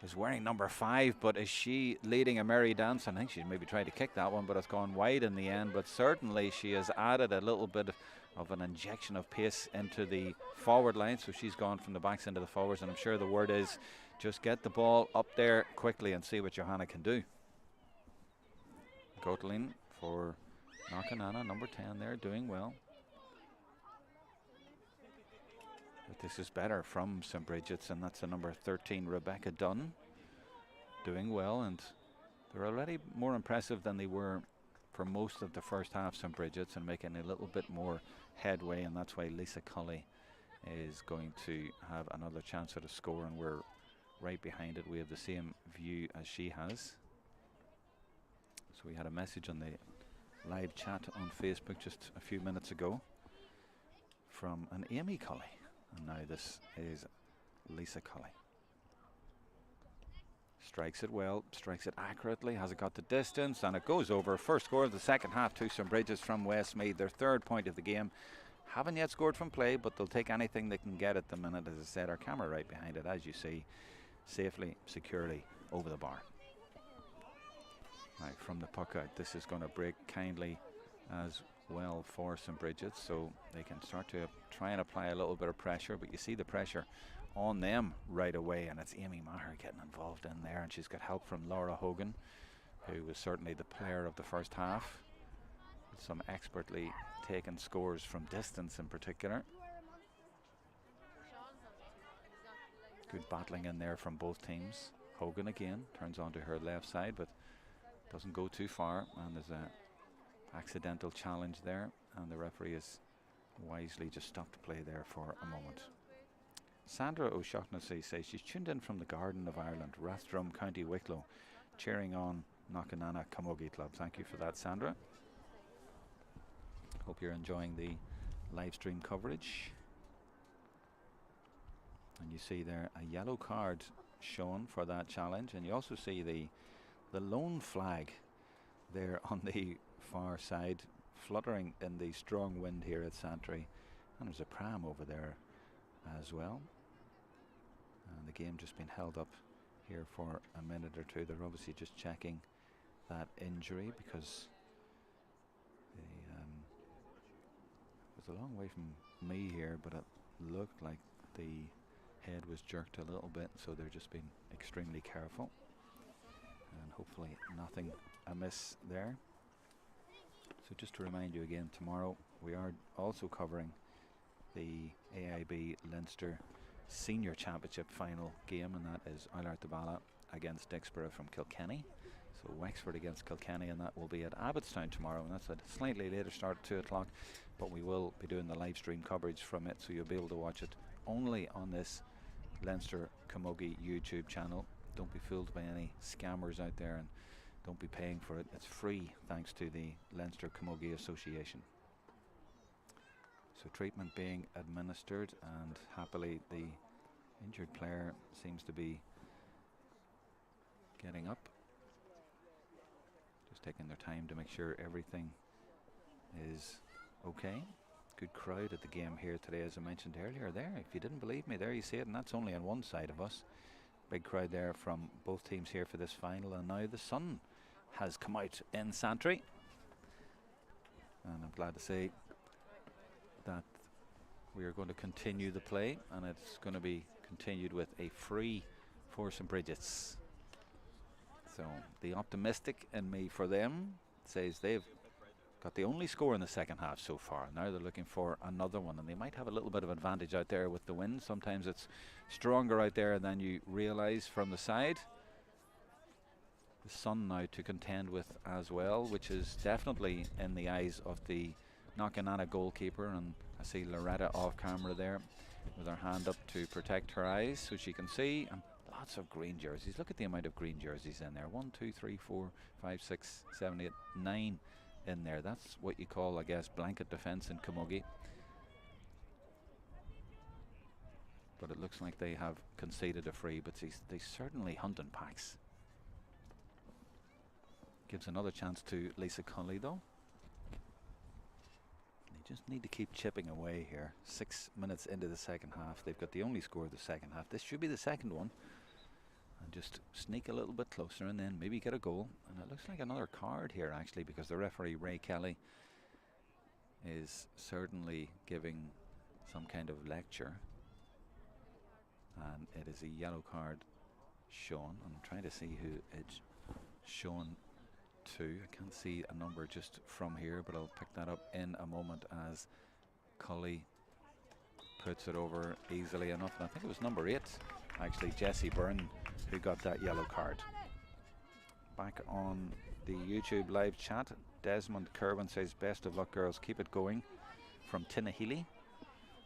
is wearing number 5, but is she leading a merry dance? I think she maybe tried to kick that one, but it's gone wide in the end. But certainly she has added a little bit of an injection of pace into the forward line, so she's gone from the backs into the forwards, and I'm sure the word is just get the ball up there quickly and see what Johanna can do. Goteline for Knockananna, number 10 there, doing well. But this is better from St. Brigid's, and that's the number 13, Rebecca Dunn, doing well, and they're already more impressive than they were for most of the first half, St. Brigid's, and making a little bit more headway, and that's why Lisa Cully is going to have another chance at a score, and we're right behind it. We have the same view as she has. So we had a message on the live chat on Facebook just a few minutes ago from an Amy Cully. And now this is Lisa Cully. Strikes it well, strikes it accurately, has it got the distance, and it goes over. First score of the second half to St. Brigid's from Westmeath, their 3rd point of the game. Haven't yet scored from play, but they'll take anything they can get at the minute. As I said, our camera right behind it, as you see, safely, securely over the bar. Right, from the puck out, this is going to break kindly as well for St. Brigid's, so they can start to try and apply a little bit of pressure, but you see the pressure on them right away, and it's Amy Maher getting involved in there, and she's got help from Laura Hogan, who was certainly the player of the first half, with some expertly taken scores from distance in particular. Good battling in there from both teams. Hogan again turns onto her left side, but doesn't go too far, and there's a accidental challenge there, and the referee has wisely just stopped play there for a moment. Sandra O'Shaughnessy says she's tuned in from the Garden of Ireland, Rathdrum, County Wicklow, cheering on Knockananna Camogie Club. Thank you for that, Sandra. Hope you're enjoying the live stream coverage. And you see there a yellow card shown for that challenge, and you also see the lone flag there on the far side fluttering in the strong wind here at Santry, and there's a pram over there as well, and the game just been held up here for a minute or two. They're obviously just checking that injury because it was a long way from me here, but it looked like the head was jerked a little bit, so they're just being extremely careful, and hopefully nothing amiss there. So just to remind you again, tomorrow we are also covering the AIB Leinster Senior Championship final game, and that is Oiler Tabala against Dixborough from Kilkenny. So Wexford against Kilkenny, and that will be at Abbottstown tomorrow, and that's a slightly later start at 2 o'clock, but we will be doing the live stream coverage from it, so you'll be able to watch it only on this Leinster Camogie YouTube channel. Don't be fooled by any scammers out there, and don't be paying for it. It's free thanks to the Leinster Camogie Association. So treatment being administered, and happily the injured player seems to be getting up. Just taking their time to make sure everything is okay. Good crowd at the game here today, as I mentioned earlier there. If you didn't believe me, there you see it, and that's only on one side of us. Big crowd there from both teams here for this final, and now the sun has come out in Santry, and I'm glad to say that we are going to continue the play, and it's going to be continued with a free for St. Brigid's. So the optimistic in me for them says they've got the only score in the second half so far. Now they're looking for another one, and they might have a little bit of advantage out there with the wind. Sometimes it's stronger out there than you realize from the side. The sun now to contend with as well, which is definitely in the eyes of the Knockananna goalkeeper, and I see Loretta off camera there with her hand up to protect her eyes so she can see. And lots of green jerseys. Look at the amount of green jerseys in there. 1, 2, 3, 4, 5, 6, 7, 8, 9 in there. That's what you call, I guess, blanket defence in Camogie. But it looks like they have conceded a free, but they certainly hunt in packs. Gives another chance to Lisa Conley though. They just need to keep chipping away here. 6 minutes into the second half. They've got the only score of the second half. This should be the second one. And just sneak a little bit closer and then maybe get a goal. And it looks like another card here actually, because the referee Ray Kelly is certainly giving some kind of lecture. And it is a yellow card shown. I'm trying to see who it's shown to. I can't see a number just from here, but I'll pick that up in a moment as Cully puts it over easily enough. And I think it was number 8, actually, Jessie Byrne, who got that yellow card. Back on the YouTube live chat, Desmond Kerwin says, best of luck girls, keep it going, from Tinnahealy.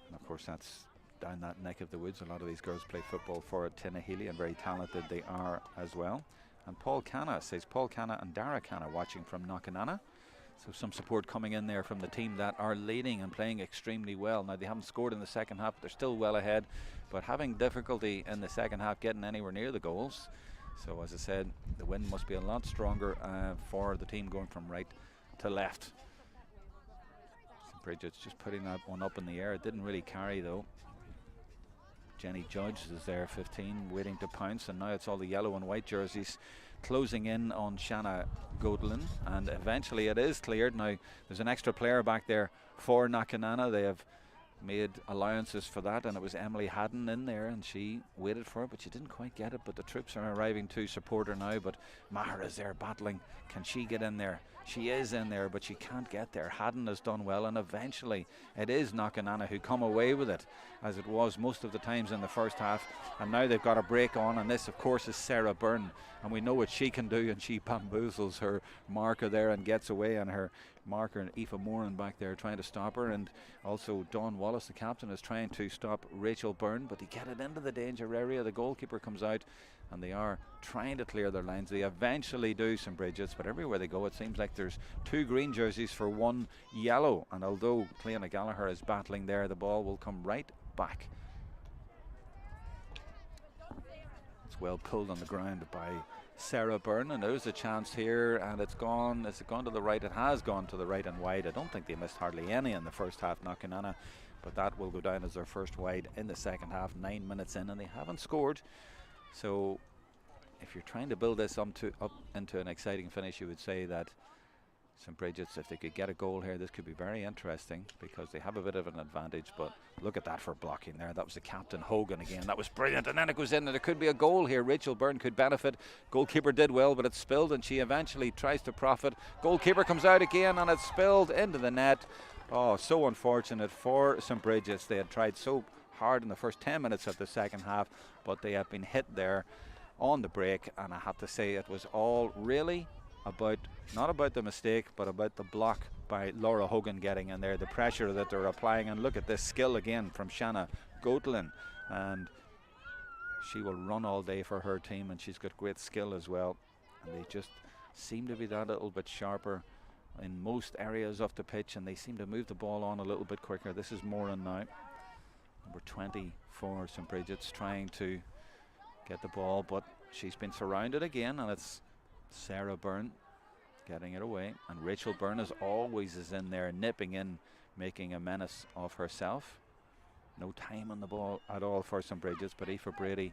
And of course that's down that neck of the woods. A lot of these girls play football for Tinnahealy, and very talented they are as well. And Paul Canna says, Paul Canna and Dara Canna watching from Knockananna. So some support coming in there from the team that are leading and playing extremely well. Now they haven't scored in the second half, but they're still well ahead, but having difficulty in the second half getting anywhere near the goals. So as I said, the wind must be a lot stronger for the team going from right to left. St. Brigid's just putting that one up in the air. It didn't really carry though. Jenny Judge is there, 15, waiting to pounce, and now it's all the yellow and white jerseys closing in on Shanna Godlin, and eventually it is cleared. Now there's an extra player back there for Knockananna. They have made allowances for that, and it was Emily Haddon in there, and she waited for it, but she didn't quite get it. But the troops are arriving to support her now, but Maher is there battling. Can she get in there? She is in there, but she can't get there. Haddon has done well, and eventually it is Knockananna who come away with it, as it was most of the times in the first half. And now they've got a break on, and this of course is Sarah Byrne, and we know what she can do, and she bamboozles her marker there and gets away, and her marker and Aoife Moran back there trying to stop her, and also Dawn Wallace, the captain, is trying to stop Rachel Byrne, but they get it into the danger area. The goalkeeper comes out, and they are trying to clear their lines. They eventually do, St. Brigid's, but everywhere they go it seems like there's 2 green jerseys for 1 yellow, and although Cleona Gallagher is battling there, the ball will come right back. It's well pulled on the ground by Sarah Byrne, and there's a chance here, and it's gone. Has it gone to the right? It has gone to the right and wide. I don't think they missed hardly any in the first half, Knockananna, but that will go down as their first wide in the second half. 9 minutes in, and they haven't scored. So if you're trying to build this up into an exciting finish, you would say that St. Brigid's, if they could get a goal here, this could be very interesting because they have a bit of an advantage. But look at that for blocking there. That was the captain, Hogan, again. That was brilliant, and then it goes in, and there could be a goal here. Rachel Byrne could benefit. Goalkeeper did well, but it's spilled, and she eventually tries to profit. Goalkeeper comes out again, and it's spilled into the net. Oh, so unfortunate for St. Brigid's. They had tried so hard in the first 10 minutes of the second half, but they have been hit there on the break, and I have to say it was all really about, not about the mistake, but about the block by Laura Hogan getting in there, the pressure that they're applying. And look at this skill again from Shanna Gotelin, and she will run all day for her team, and she's got great skill as well, and they just seem to be that little bit sharper in most areas of the pitch, and they seem to move the ball on a little bit quicker. This is Moran now, number 20 for St. Brigid's, trying to get the ball, but she's been surrounded again, and it's Sarah Byrne getting it away, and Rachel Byrne as always is in there nipping in, making a menace of herself. No time on the ball at all for St. Brigid's, but Aoife Brady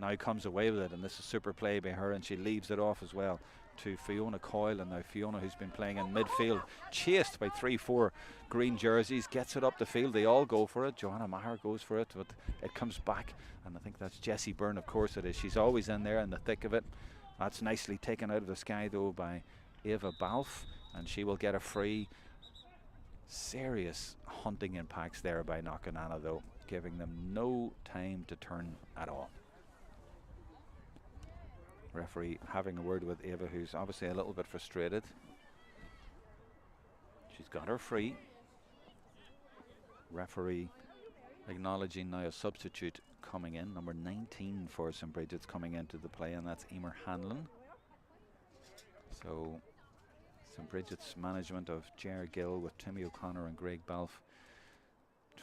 now comes away with it, and this is super play by her, and she leaves it off as well to Fiona Coyle. And now Fiona, who's been playing in midfield, chased by 3-4 green jerseys, gets it up the field. They all go for it. Joanna Maher goes for it, but it comes back, and I think that's Jessie Byrne, of course it is. She's always in there in the thick of it. That's nicely taken out of the sky though by Eva Balfe, and she will get a free. Serious hunting impacts there by Knockananna though, giving them no time to turn at all. Referee having a word with Eva, who's obviously a little bit frustrated. She's got her free. Referee acknowledging now a substitute coming in, number 19 for St. Brigid's coming into the play, and that's Emer Hanlon. So St. Brigid's management of Ger Gill with Timmy O'Connor and Greg Balfe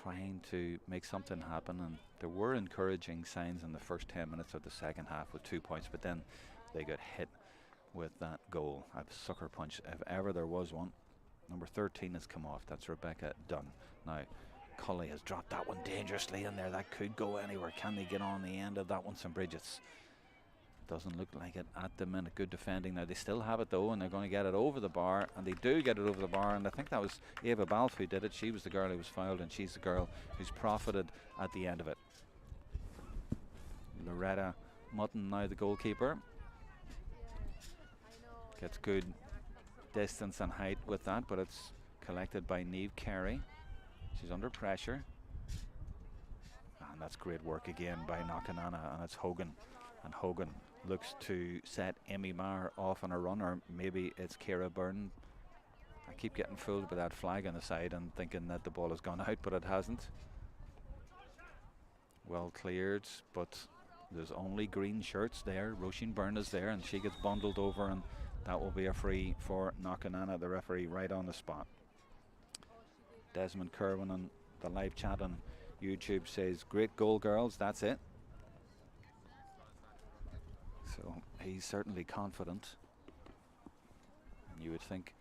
trying to make something happen, and there were encouraging signs in the first 10 minutes of the second half with 2 points, but then they got hit with that goal, a sucker punch if ever there was one. Number 13 has come off, that's Rebecca Dunn. Now Cully has dropped that one dangerously in there. That could go anywhere. Can they get on the end of that one, St. Brigid's? Doesn't look like it at the minute. Good defending now. They still have it though, and they're going to get it over the bar, and they do get it over the bar, and I think that was Eva Balfe who did it. She was the girl who was fouled, and she's the girl who's profited at the end of it. Loretta Mutton now the goalkeeper. Gets good distance and height with that, but it's collected by Niamh Carey. She's under pressure, and that's great work again by Knockananna, and it's Hogan, and Hogan looks to set Amy Maher off on a run, or maybe it's Ciara Byrne. I keep getting fooled by that flag on the side and thinking that the ball has gone out, but it hasn't. Well cleared, but there's only green shirts there. Roisin Byrne is there, and she gets bundled over, and that will be a free for Knockananna, the referee right on the spot. Desmond Kerwin on the live chat on YouTube says, great goal, girls, that's it. So he's certainly confident, and you would think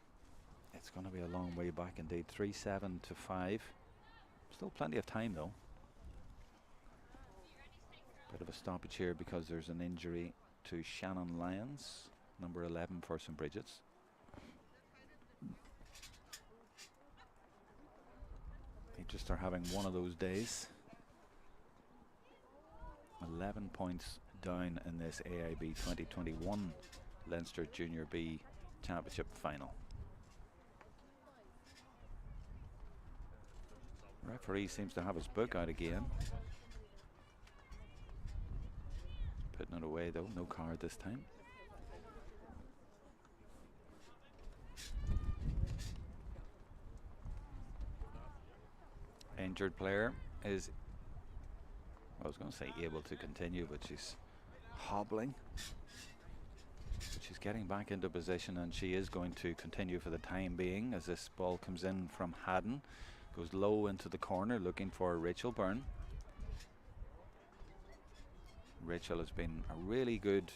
it's going to be a long way back indeed. 3-7 to 5. Still plenty of time though. Bit of a stoppage here because there's an injury to Shannon Lyons, number 11 for St. Brigid's. They just are having one of those days. 11 points down in this AIB 2021 Leinster Junior B Championship final. Referee seems to have his book out again. Putting it away though, no card this time. Injured player is, I was going to say able to continue, but she's hobbling. She's getting back into position, and she is going to continue for the time being as this ball comes in from Haddon. Goes low into the corner looking for Rachel Byrne. Rachel has been a really good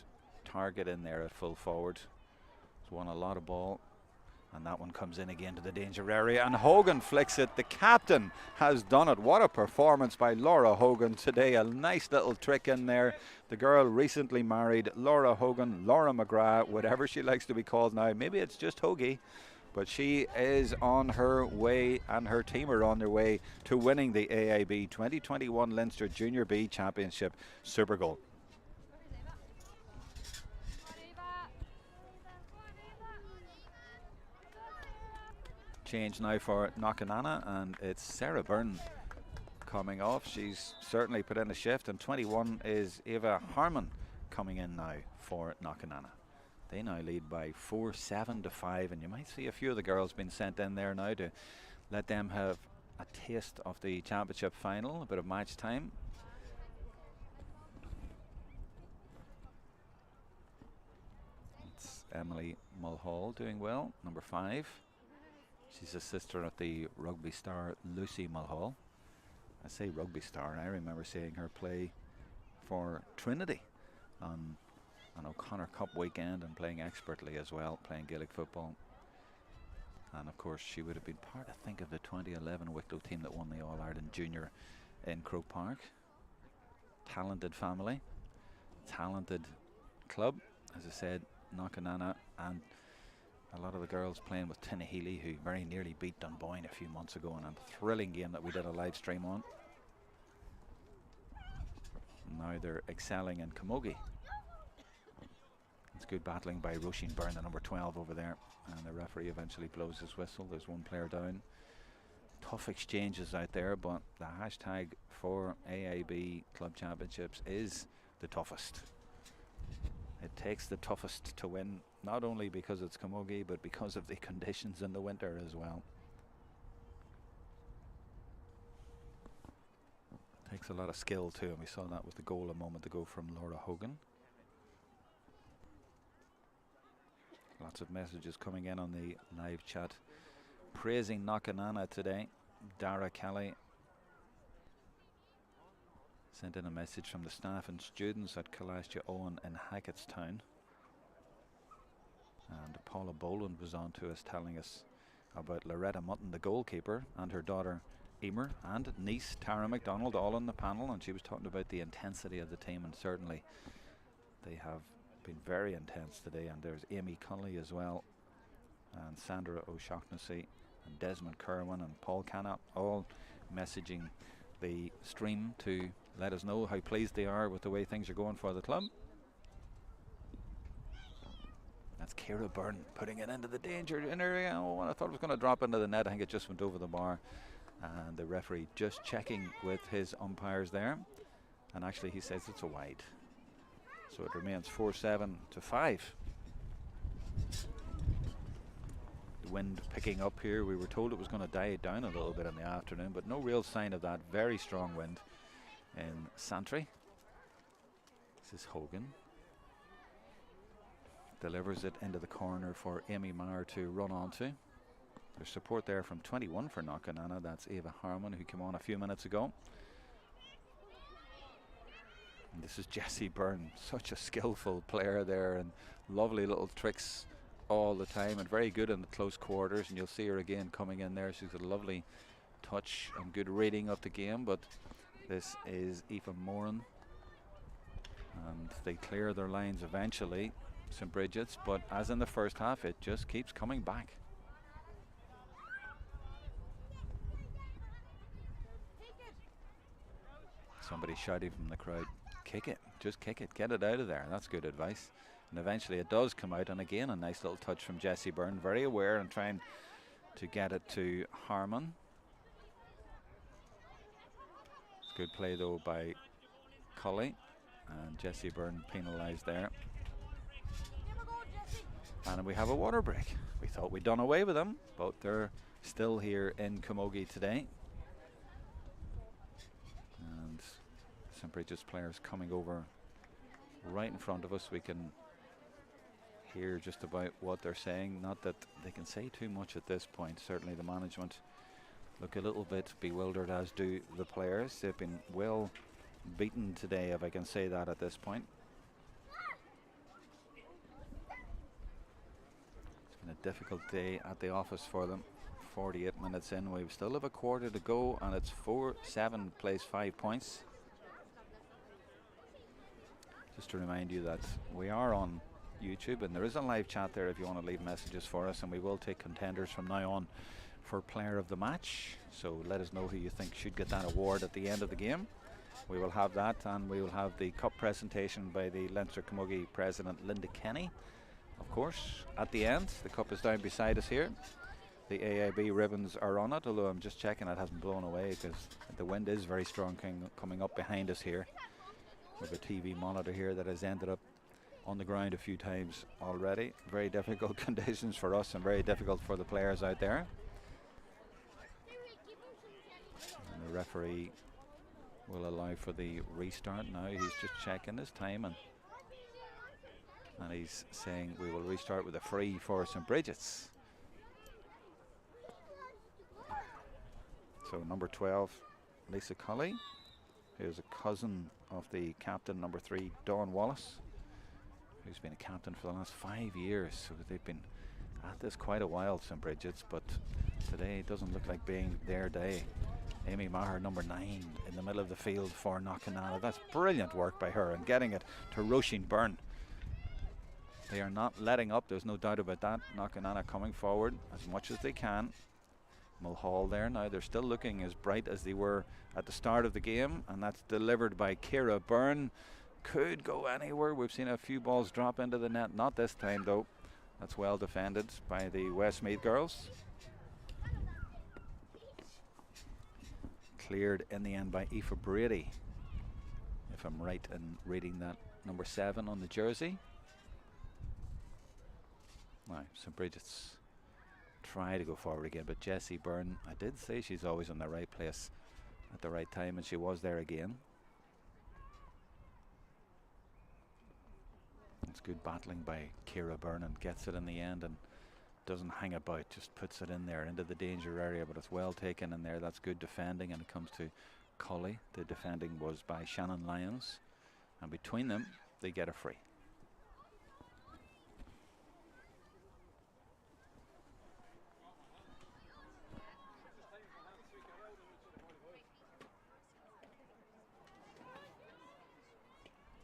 target in there at full forward. Has won a lot of ball. And that one comes in again to the danger area, and Hogan flicks it. The captain has done it. What a performance by Laura Hogan today. A nice little trick in there. The girl recently married, Laura Hogan, Laura McGrath, whatever she likes to be called now. Maybe it's just Hoagie. But she is on her way, and her team are on their way to winning the AIB 2021 Leinster Junior B Championship Super Goal. Change now for Knockananna, and it's Sarah Byrne coming off. She's certainly put in a shift, and 21 is Eva Harmon coming in now for Knockananna. They now lead by 4-7-5, and you might see a few of the girls being sent in there now to let them have a taste of the championship final, a bit of match time. It's Emily Mulhall doing well, number 5. She's a sister of the rugby star Lucy Mulhall. I say rugby star, and I remember seeing her play for Trinity on an O'Connor Cup weekend, and playing expertly as well, playing Gaelic football. And of course she would have been part, I think, of the 2011 Wicklow team that won the All-Ireland Junior in Croke Park. Talented family, talented club, as I said, Knockananna, and a lot of the girls playing with Tinahely, who very nearly beat Dunboyne a few months ago in a thrilling game that we did a live stream on. Now they're excelling in Camogie. It's good battling by Roisin Byrne, the number 12 over there, and the referee eventually blows his whistle. There's one player down. Tough exchanges out there, but the hashtag for AIB Club Championships is the toughest. It takes the toughest to win, not only because it's Camogie, but because of the conditions in the winter as well. Takes a lot of skill too, and we saw that with the goal a moment ago from Laura Hogan. Lots of messages coming in on the live chat praising Knockananna today. Dara Kelly sent in a message from the staff and students at Collastia Owen in Hackettstown. And Paula Boland was on to us telling us about Loretta Mutton, the goalkeeper, and her daughter Emer, and niece Tara MacDonald, all on the panel, and she was talking about the intensity of the team, and certainly they have been very intense today. And there's Amy Connolly as well, and Sandra O'Shaughnessy, and Desmond Kerwin, and Paul Canna, all messaging the stream to let us know how pleased they are with the way things are going for the club. That's Ciara Byrne putting it into the danger area. Oh, I thought it was going to drop into the net. I think it just went over the bar, and the referee just checking with his umpires there, and actually he says it's a wide, so it remains 4-7-5. The wind picking up here. We were told it was going to die down a little bit in the afternoon, but no real sign of that. Very strong wind in Santry. This is Hogan. Delivers it into the corner for Amy Maher to run onto. There's support there from 21 for Knockananna. That's Eva Harmon, who came on a few minutes ago. And this is Jessie Byrne, such a skillful player there, and lovely little tricks all the time, and very good in the close quarters. And you'll see her again coming in there. She's got a lovely touch and good reading of the game. But this is Aoife Moran, and they clear their lines eventually, St. Brigid's, but as in the first half, it just keeps coming back. Somebody shouting from the crowd, kick it, just kick it, get it out of there. That's good advice. And eventually it does come out, and again a nice little touch from Jessie Byrne, very aware and trying to get it to Harmon. Good play though by Cully, and Jessie Byrne penalised there. And we have a water break. We thought we'd done away with them, but they're still here in Camogie today. And St. Brigid's players coming over right in front of us. We can hear just about what they're saying. Not that they can say too much at this point. Certainly the management look a little bit bewildered, as do the players. They've been well beaten today, if I can say that at this point. It's been a difficult day at the office for them. 48 minutes in, we still have a quarter to go, and it's 4-7 plays 5 points. Just to remind you that we are on YouTube, and there is a live chat there if you want to leave messages for us, and we will take contenders from now on for player of the match. So let us know who you think should get that award at the end of the game. We will have that, and we will have the cup presentation by the Leinster Camogie president Linda Kenny, of course, at the end. The cup is down beside us here. The AIB ribbons are on it, although I'm just checking it hasn't blown away because the wind is very strong coming up behind us here. We have a TV monitor here that has ended up on the ground a few times already. Very difficult conditions for us and very difficult for the players out there. And the referee will allow for the restart now. He's just checking his time, and he's saying we will restart with a free for St. Brigid's. So number 12, Lisa Cully, who is a cousin of the captain, number 3, Dawn Wallace, who's been a captain for the last 5 years. So they've been at this quite a while, St. Brigid's, but today it doesn't look like being their day. Amy Maher, number 9, in the middle of the field for Knockananna. That's brilliant work by her, and getting it to Roisin Byrne. They are not letting up, there's no doubt about that. Knockananna coming forward as much as they can. Mulhall there now, they're still looking as bright as they were at the start of the game, and that's delivered by Ciara Byrne. Could go anywhere. We've seen a few balls drop into the net, not this time though. That's well defended by the Westmeath girls. Cleared in the end by Aoife Brady, if I'm right in reading that, number 7 on the jersey. Now St. Brigid's try to go forward again, but Jessie Byrne, I did say she's always in the right place at the right time, and she was there again. It's good battling by Ciara Byrne, and gets it in the end and doesn't hang about, just puts it in there into the danger area, but it's well taken in there. That's good defending, and it comes to Cully. The defending was by Shannon Lyons, and between them they get a free.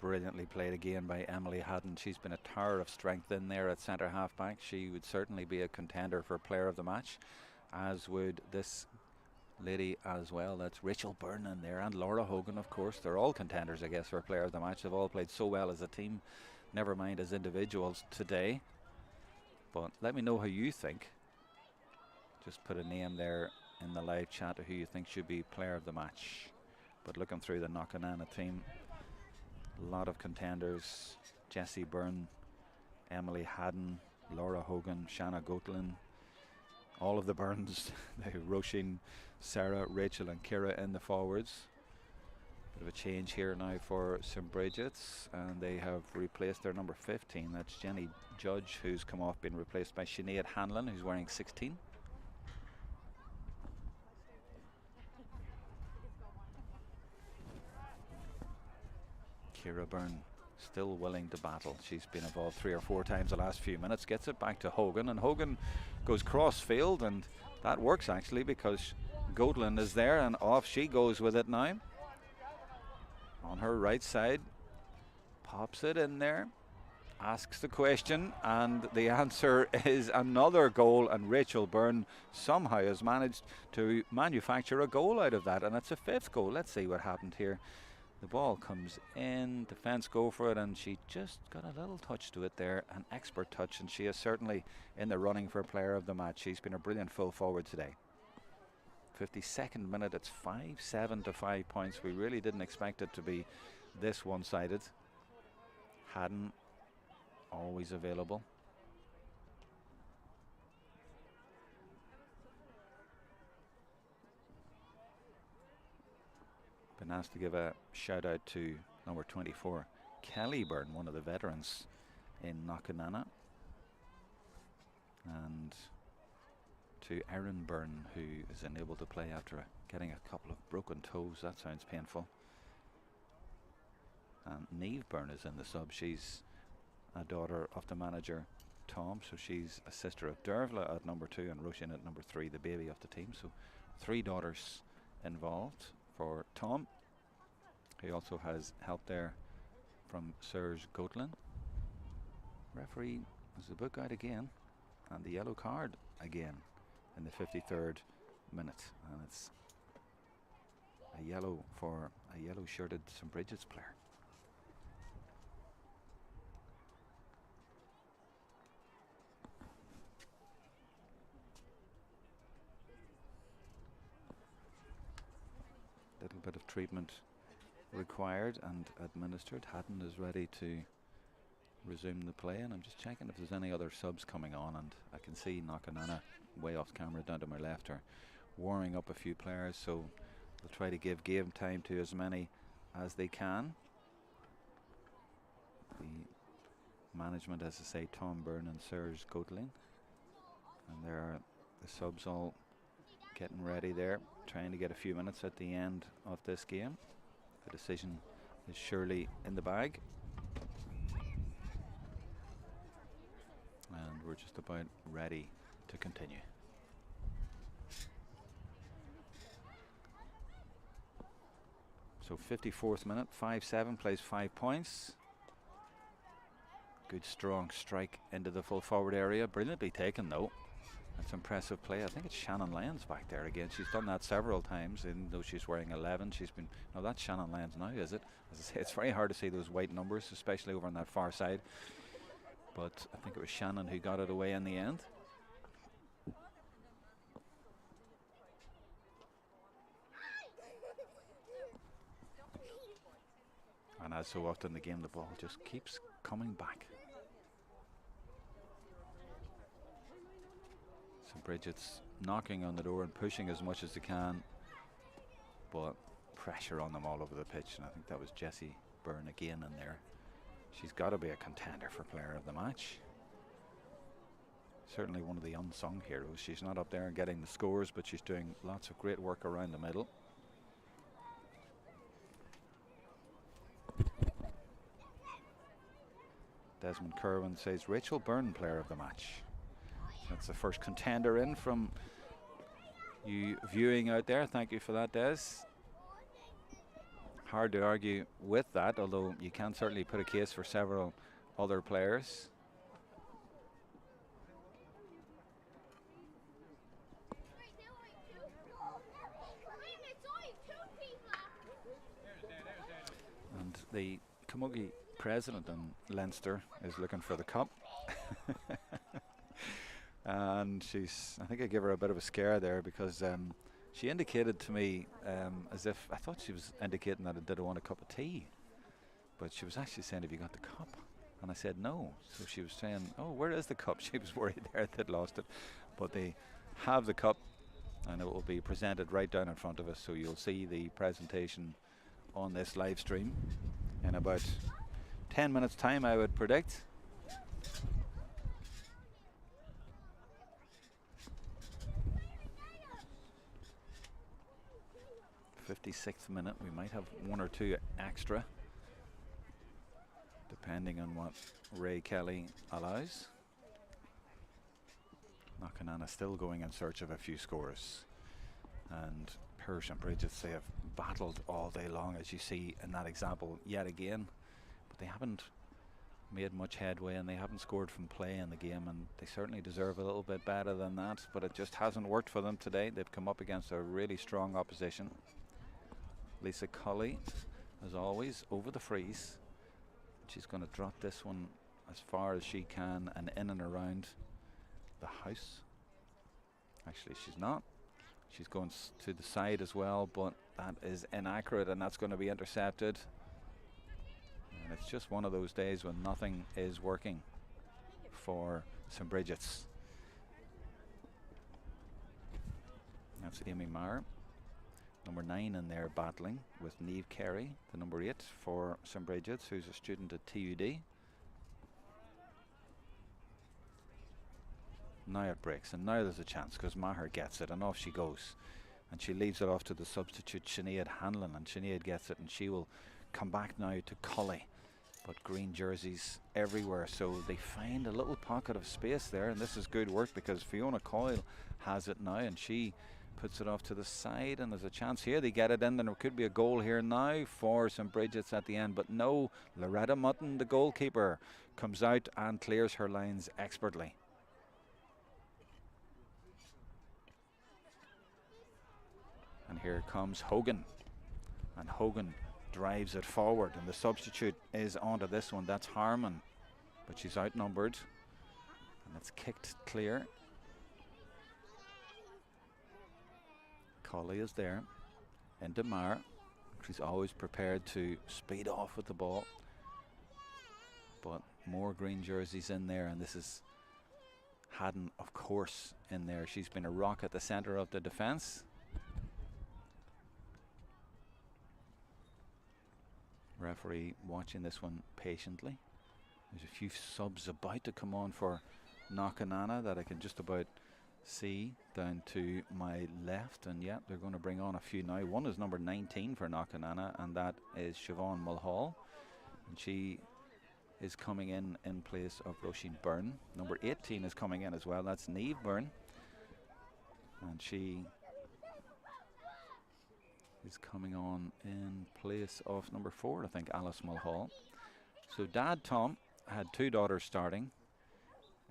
Brilliantly played again by Emily Haddon. She's been a tower of strength in there at centre half back. She would certainly be a contender for player of the match, as would this lady as well. That's Rachel Byrne in there, and Laura Hogan, of course. They're all contenders, I guess, for player of the match. They've all played so well as a team, never mind as individuals today. But let me know how you think. Just put a name there in the live chat of who you think should be player of the match. But looking through the Knockananna team, a lot of contenders: Jessie Byrne, Emily Haddon, Laura Hogan, Shanna Gotlin, all of the Byrnes, Roisin, Sarah, Rachel and Ciara in the forwards. Bit of a change here now for St. Brigid's, and they have replaced their number 15. That's Jenny Judge, who's come off, being replaced by Sinead Hanlon, who's wearing 16. Ciara Byrne still willing to battle. She's been involved 3 or 4 times the last few minutes. Gets it back to Hogan, and Hogan goes cross field, and that works actually because Gotlin is there, and off she goes with it now. On her right side, pops it in there, asks the question, and the answer is another goal, and Rachel Byrne somehow has managed to manufacture a goal out of that, and it's a 5th goal. Let's see what happened here. The ball comes in, defence go for it, and she just got a little touch to it there, an expert touch, and she is certainly in the running for player of the match. She's been a brilliant full forward today. 52nd minute, it's 5-7 to 5 points. We really didn't expect it to be this one-sided. Haddon always available. Been asked to give a shout out to number 24, Kelly Byrne, one of the veterans in Knockananna, and to Erin Byrne, who is unable to play after getting a couple of broken toes. That sounds painful. And Niamh Byrne is in the sub. She's a daughter of the manager Tom, so she's a sister of Dervla at number 2 and Roisin at number 3, the baby of the team. So 3 daughters involved for Tom. He also has help there from Serge Gotlin. Referee has the book out again, and the yellow card again in the 53rd minute, and it's a yellow for a yellow shirted St. Brigid's player. Little bit of treatment required and administered. Hatton is ready to resume the play, and I'm just checking if there's any other subs coming on, and I can see Knockananna way off camera down to my left are warming up a few players, so they'll try to give game time to as many as they can. The management, as I say, Tom Byrne and Serge Gotlin, and there are the subs all getting ready there, trying to get a few minutes at the end of this game. The decision is surely in the bag, and we're just about ready to continue. So 54th minute, 5-7, plays 5 points. Good strong strike into the full forward area, brilliantly taken though. That's impressive play. I think it's Shannon Lyons back there again. She's done that several times, even though she's wearing 11. She's been, no, that's Shannon Lyons now, is it? As I say, it's very hard to see those white numbers, especially over on that far side. But I think it was Shannon who got it away in the end. And as so often in the game, the ball just keeps coming back. St. Brigid's knocking on the door and pushing as much as they can, but pressure on them all over the pitch, and I think that was Jessie Byrne again in there. She's got to be a contender for player of the match. Certainly one of the unsung heroes. She's not up there getting the scores, but she's doing lots of great work around the middle. Desmond Kerwin says Rachel Byrne player of the match. That's the first contender in from you viewing out there. Thank you for that, Des. Hard to argue with that, although you can certainly put a case for several other players. And the Camogie president in Leinster is looking for the cup. And I think I gave her a bit of a scare there, because she indicated to me as if I thought she was indicating that I did want a cup of tea, but she was actually saying, have you got the cup? And I said no. So she was saying, oh, where is the cup? She was worried there they'd lost it, but they have the cup, and it will be presented right down in front of us, so you'll see the presentation on this live stream in about 10 minutes time, I would predict. 56th minute, we might have 1 or 2 extra, depending on what Ray Kelly allows. Knockananna still going in search of a few scores, and St. Brigid's, they have battled all day long, as you see in that example yet again, but they haven't made much headway, and they haven't scored from play in the game, and they certainly deserve a little bit better than that, but it just hasn't worked for them today. They've come up against a really strong opposition. Lisa Cully, as always, over the freeze. She's going to drop this one as far as she can and in and around the house. Actually, she's not. She's going to the side as well, but that is inaccurate, and that's going to be intercepted. And it's just one of those days when nothing is working for St. Brigid's. That's Amy Maher. Number 9 in there battling with Niamh Carey, the number 8 for St. Brigid's, who's a student at TUD. Now it breaks, and now there's a chance because Maher gets it, and off she goes. And she leaves it off to the substitute Sinead Hanlon, and Sinead gets it, and she will come back now to Cully. But green jerseys everywhere, so they find a little pocket of space there, and this is good work because Fiona Coyle has it now, and she puts it off to the side, and there's a chance here. They get it in, and there could be a goal here now for St. Brigid's at the end, but no. Loretta Mutton, the goalkeeper, comes out and clears her lines expertly. And here comes Hogan, and Hogan drives it forward, and the substitute is onto this one. That's Harmon, but she's outnumbered, and it's kicked clear. Colley is there into Mar. She's always prepared to speed off with the ball, but more green jerseys in there, and this is Haddon, of course, in there. She's been a rock at the centre of the defence. Referee watching this one patiently. There's a few subs about to come on for Knockananna that I can just about see down to my left, and yeah, they're going to bring on a few now. One is number 19 for Knockananna, and that is Siobhan Mulhall, and she is coming in place of Roisin Byrne. Number 18 is coming in as well. That's Niamh Byrne, and she is coming on in place of number 4, I think, Alice Mulhall. So Dad Tom had 2 daughters starting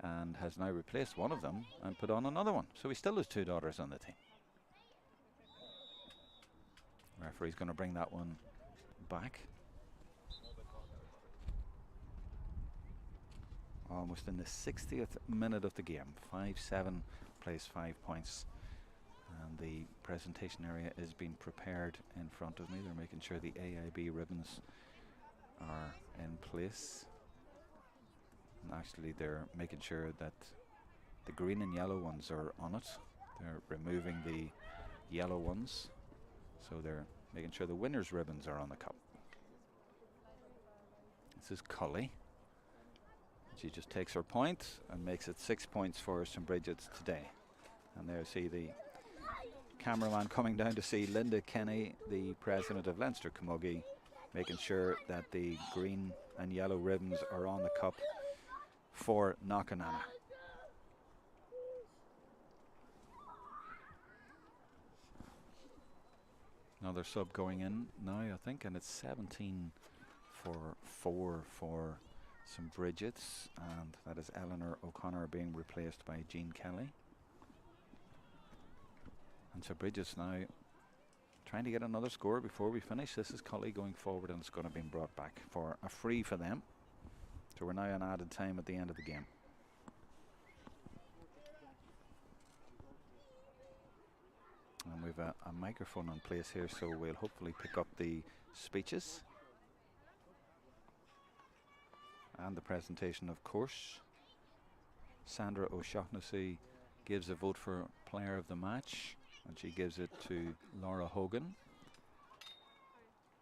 and has now replaced one of them and put on another one. So he still has 2 daughters on the team. Referee's going to bring that one back. Almost in the 60th minute of the game. 5-7 plays 5 points. And the presentation area is being prepared in front of me. They're making sure the AIB ribbons are in place. And actually they're making sure that the green and yellow ones are on it. They're removing the yellow ones. So they're making sure the winner's ribbons are on the cup. This is Cully. She just takes her point and makes it 6 points for St. Brigid's today. And there see the cameraman coming down to see Linda Kenny, the president of Leinster Camogie, making sure that the green and yellow ribbons are on the cup for Knockananna. Another sub going in now, I think, and it's 17 for 4 for St. Brigid's, and that is Eleanor O'Connor being replaced by Jean Kelly. And St. Brigid's now trying to get another score before we finish. This is Cully going forward, and it's going to be brought back for a free for them. So we're now on added time at the end of the game. And we've a microphone in place here, so we'll hopefully pick up the speeches and the presentation, of course. Sandra O'Shaughnessy gives a vote for player of the match, and she gives it to Laura Hogan.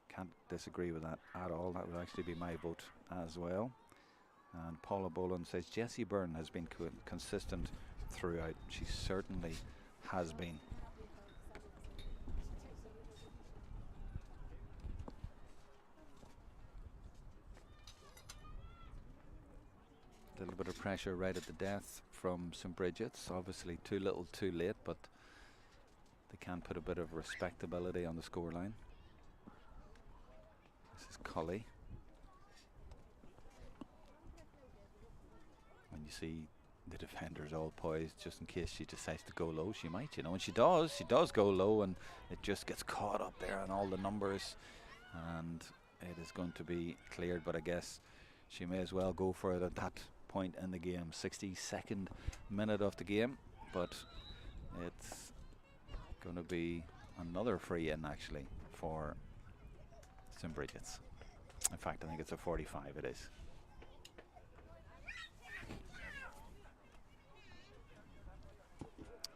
Can't disagree with that at all. That would actually be my vote as well. And Paula Boland says Jessie Byrne has been consistent throughout. She certainly has been. A little bit of pressure right at the death from St. Brigid's. Obviously too little too late, but they can put a bit of respectability on the scoreline. This is Cully. When you see the defenders all poised just in case she decides to go low, she might, you know, and she does go low, and it just gets caught up there in all the numbers, and it is going to be cleared. But I guess she may as well go for it at that point in the game. 62nd minute of the game, but it's going to be another free in actually for St. Brigid's. In fact, I think it's a 45. It is.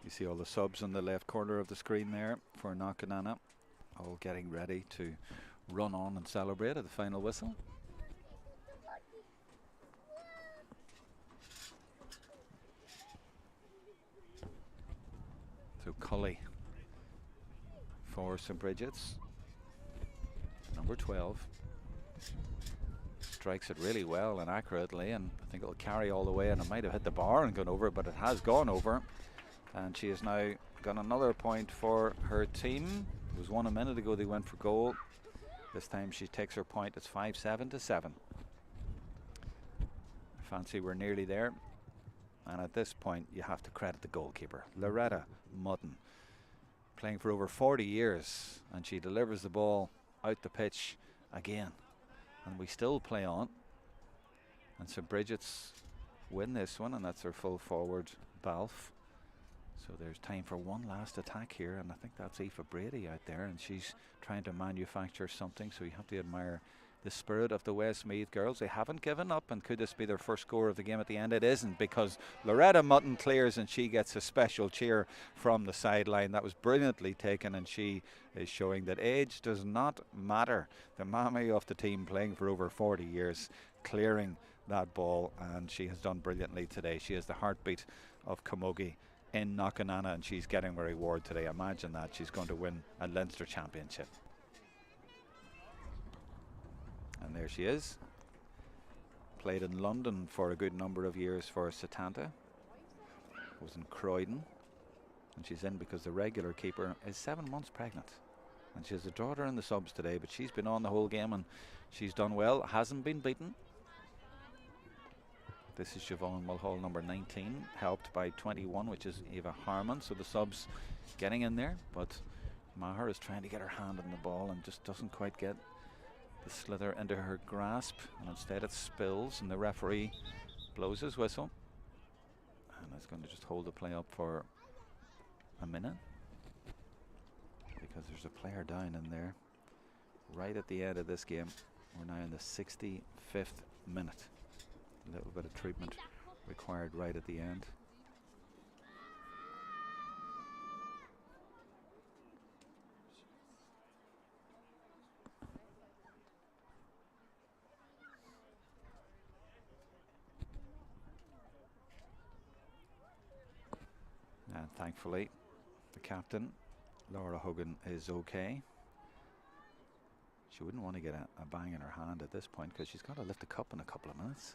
You see all the subs in the left corner of the screen there for Knockananna. all getting ready to run on and celebrate at the final whistle. So Cully for St. Brigid's, number 12. Strikes it really well and accurately, and I think it'll carry all the way, and it might have hit the bar and gone over, but it has gone over. And she has now got another point for her team. It was one a minute ago they went for goal. This time she takes her point. It's 5-7 to 7. Fancy we're nearly there. And at this point you have to credit the goalkeeper, Loretta Mutton, playing for over 40 years, and she delivers the ball out the pitch again. And we still play on. And St. Brigid's win this one, and that's their full forward, Balfe. So there's time for one last attack here, and I think that's Aoife Brady out there, and she's trying to manufacture something. So you have to admire the spirit of the Westmeath girls. They haven't given up, and could this be their first score of the game at the end? It isn't, because Loretta Mutton clears and she gets a special cheer from the sideline. That was brilliantly taken, and she is showing that age does not matter. The mammy of the team, playing for over 40 years, clearing that ball, and she has done brilliantly today. She is the heartbeat of Camogie in Knockananna, and she's getting a reward today. Imagine that. She's going to win a Leinster championship. And there she is. Played in London for a good number of years for Setanta. Was in Croydon. And she's in because the regular keeper is 7 months pregnant. And she has a daughter in the subs today, but she's been on the whole game and she's done well. Hasn't been beaten. This is Siobhan Mulhall, number 19, helped by 21, which is Eva Harmon. So the subs getting in there, but Maher is trying to get her hand on the ball and just doesn't quite get the slither into her grasp, and instead it spills, and the referee blows his whistle and is going to just hold the play up for a minute, because there's a player down in there right at the end of this game. We're now in the 65th minute. A little bit of treatment required right at the end. And thankfully the captain, Laura Hogan, is okay. She wouldn't want to get a bang in her hand at this point, because she's got to lift the cup in a couple of minutes.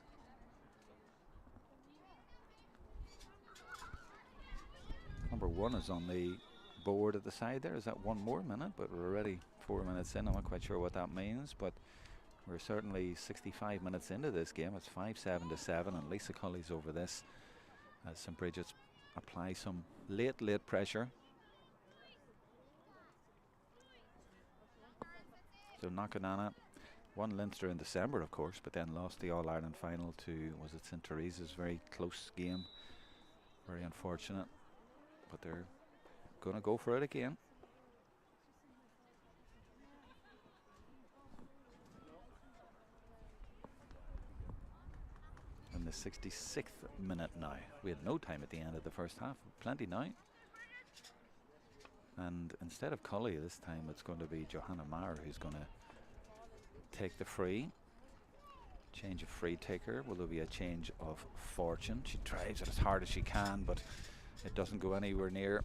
Number 1 is on the board at the side there. Is that 1 more minute? But we're already 4 minutes in. I'm not quite sure what that means, but we're certainly 65 minutes into this game. It's 5-7 to 7, and Lisa Cully's over this as St. Brigid's apply some late pressure. So Knockananna won Leinster in December, of course, but then lost the All-Ireland final to, was it St. Teresa's? Very close game. Very unfortunate. But they're going to go for it again. In the 66th minute now. We had no time at the end of the first half. Plenty now. And instead of Cully this time, it's going to be Johanna Maher who's going to take the free. Change of free taker. Will there be a change of fortune? She drives it as hard as she can, but it doesn't go anywhere near.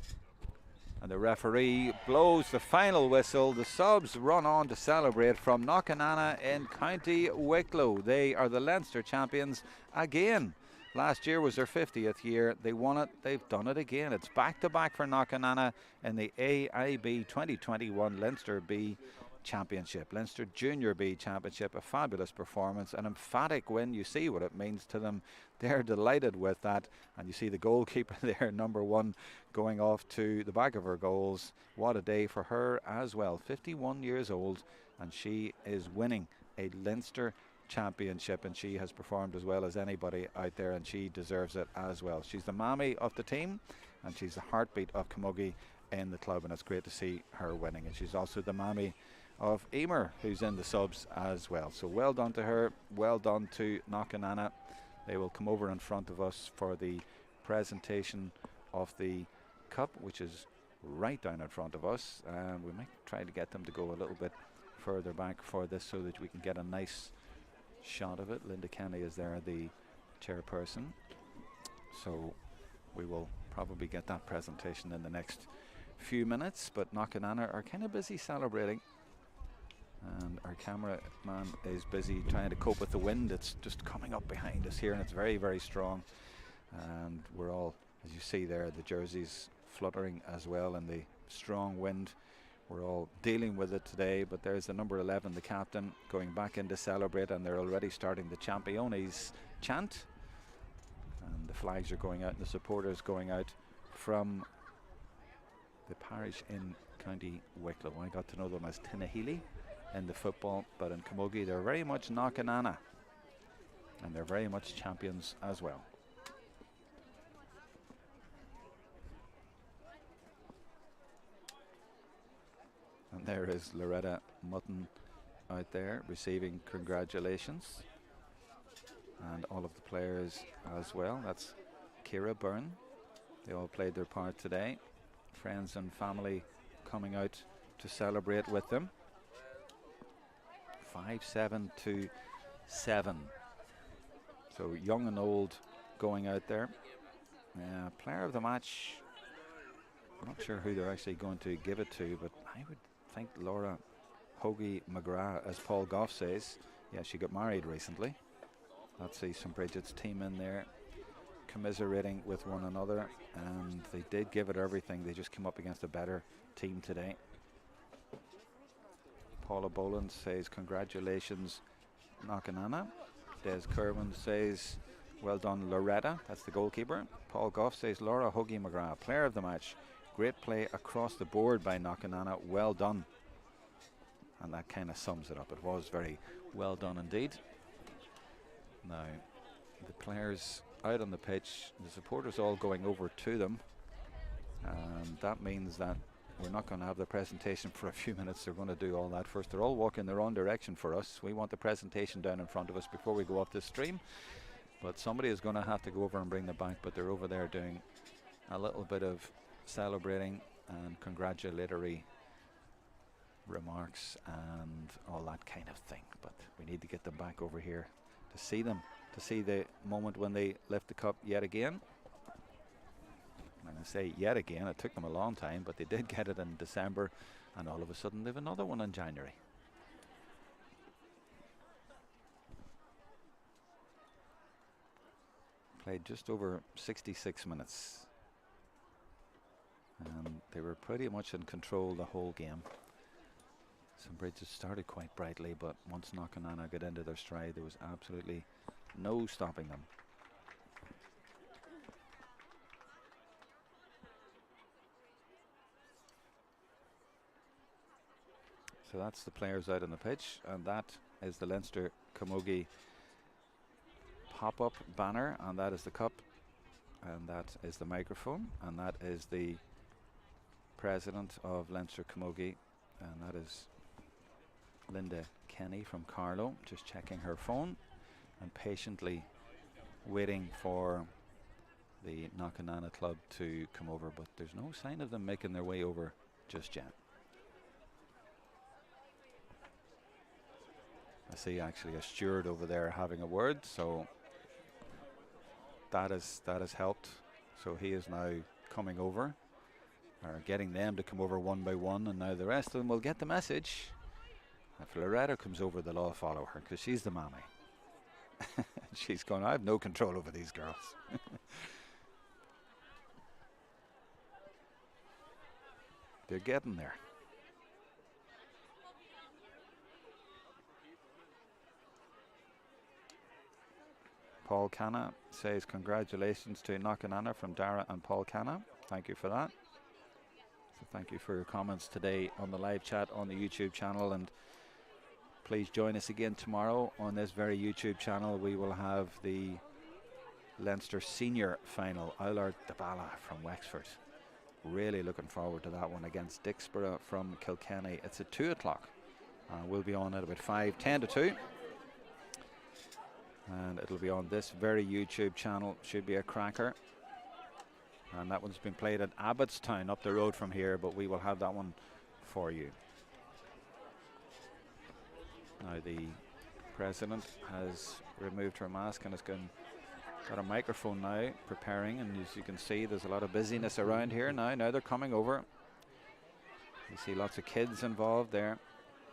And the referee blows the final whistle. The subs run on to celebrate from Knockananna in County Wicklow. They are the Leinster champions again. Last year was their 50th year. They won it. They've done it again. It's back-to-back for Knockananna in the AIB 2021 Leinster B Championship, Leinster Junior B Championship. A fabulous performance, an emphatic win. You see what it means to them. They're delighted with that, and you see the goalkeeper there, number 1, going off to the back of her goals. What a day for her as well. 51 years old, and she is winning a Leinster championship, and she has performed as well as anybody out there, and she deserves it as well. She's the mammy of the team, and she's the heartbeat of Camogie in the club, and it's great to see her winning. And she's also the mammy of Emer, who's in the subs as well. So well done to her, well done to Knockananna. They will come over in front of us for the presentation of the cup, which is right down in front of us. We might try to get them to go a little bit further back for this so that we can get a nice shot of it. Linda Kenny is there, the chairperson. So we will probably get that presentation in the next few minutes. But Knockananna are kind of busy celebrating. And our cameraman is busy trying to cope with the wind. It's just coming up behind us here, and it's very, very strong. And we're all, as you see there, the jerseys fluttering as well in the strong wind. We're all dealing with it today, but there's the number 11, the captain, going back in to celebrate, and they're already starting the Championes chant. And the flags are going out, and the supporters going out from the parish in County Wicklow. I got to know them as Tinahely in the football, but in Camogie they're very much Knockananna, and they're very much champions as well. And there is Loretta Mutton out there receiving congratulations, and all of the players as well. That's Kira Byrne. They all played their part today. Friends and family coming out to celebrate with them. 5-7 to 7. So young and old going out there. Player of the match, I'm not sure who they're actually going to give it to, but I would think Laura Hoagie McGrath, as Paul Goff says. Yeah, she got married recently. Let's see some Brigid's team in there commiserating with one another, and they did give it everything. They just came up against a better team today. Paula Boland says congratulations Knockananna. Des Kerwin says well done Loretta, that's the goalkeeper. Paul Goff says Laura Hoagie McGrath, player of the match. Great play across the board by Knockananna, well done. And that kind of sums it up. It was very well done indeed. Now the players out on the pitch, the supporters all going over to them, and that means that we're not going to have the presentation for a few minutes. They're going to do all that first. They're all walking their own direction for us. We want the presentation down in front of us before we go off this stream, but somebody is going to have to go over and bring them back. But they're over there doing a little bit of celebrating and congratulatory remarks and all that kind of thing. But we need to get them back over here to see them, to see the moment when they lift the cup yet again. And I say yet again, it took them a long time, but they did get it in December, and all of a sudden they have another one in January. Played just over 66 minutes. And they were pretty much in control the whole game. Some Bridges started quite brightly, but once Knockananna got into their stride, there was absolutely no stopping them. So that's the players out on the pitch, and that is the Leinster Camogie pop-up banner, and that is the cup, and that is the microphone, and that is the president of Leinster Camogie, and that is Linda Kenny from Carlow, just checking her phone and patiently waiting for the Knockananna club to come over, but there's no sign of them making their way over just yet. I see actually a steward over there having a word, so that has helped. So he is now coming over, or getting them to come over one by one, and now the rest of them will get the message. If Loretta comes over, they'll all follow her because she's the mammy. She's going, I have no control over these girls. They're getting there. Paul Canna says congratulations to Knockananna from Dara and Paul Canna. Thank you for that. So thank you for your comments today on the live chat on the YouTube channel, and please join us again tomorrow on this very YouTube channel. We will have the Leinster Senior Final, Eilard Dabala from Wexford. Really looking forward to that one against Dixborough from Kilkenny. It's at 2 o'clock. We'll be on at about 10 to 2. And it'll be on this very YouTube channel. Should be a cracker. And that one's been played at Abbottstown up the road from here, but we will have that one for you. Now the president has removed her mask and has got a microphone now, preparing, and as you can see, there's a lot of busyness around here now. Now they're coming over. You see lots of kids involved there,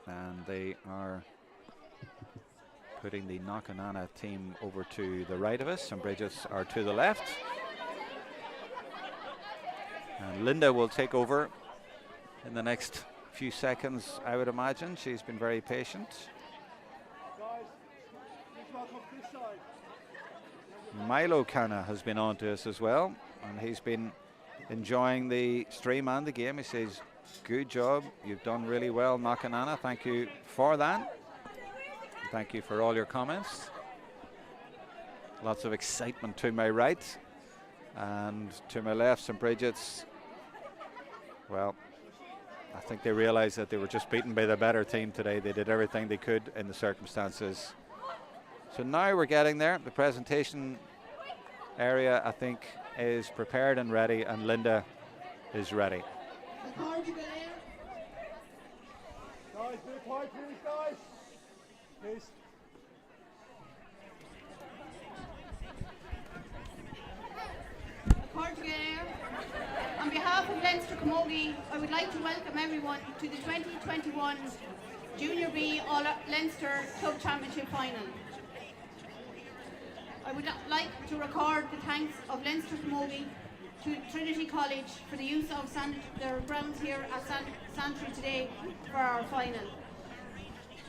and they are putting the Knockananna team over to the right of us, and Brigid's are to the left. And Linda will take over in the next few seconds, I would imagine. She's been very patient. Milo Canna has been on to us as well, and he's been enjoying the stream and the game. He says, good job, you've done really well, Knockananna. Thank you for that. Thank you for all your comments. Lots of excitement to my right, and to my left, St. Brigid's. Well, I think they realized that they were just beaten by the better team today. They did everything they could in the circumstances. So now we're getting there. The presentation area, I think, is prepared and ready, and Linda is ready. Guys, bit of quiet, please, guys. Please. On behalf of Leinster Camogie, I would like to welcome everyone to the 2021 Junior B All Leinster Club Championship Final. I would like to record the thanks of Leinster Camogie to Trinity College for the use of their grounds here at Santry today for our final.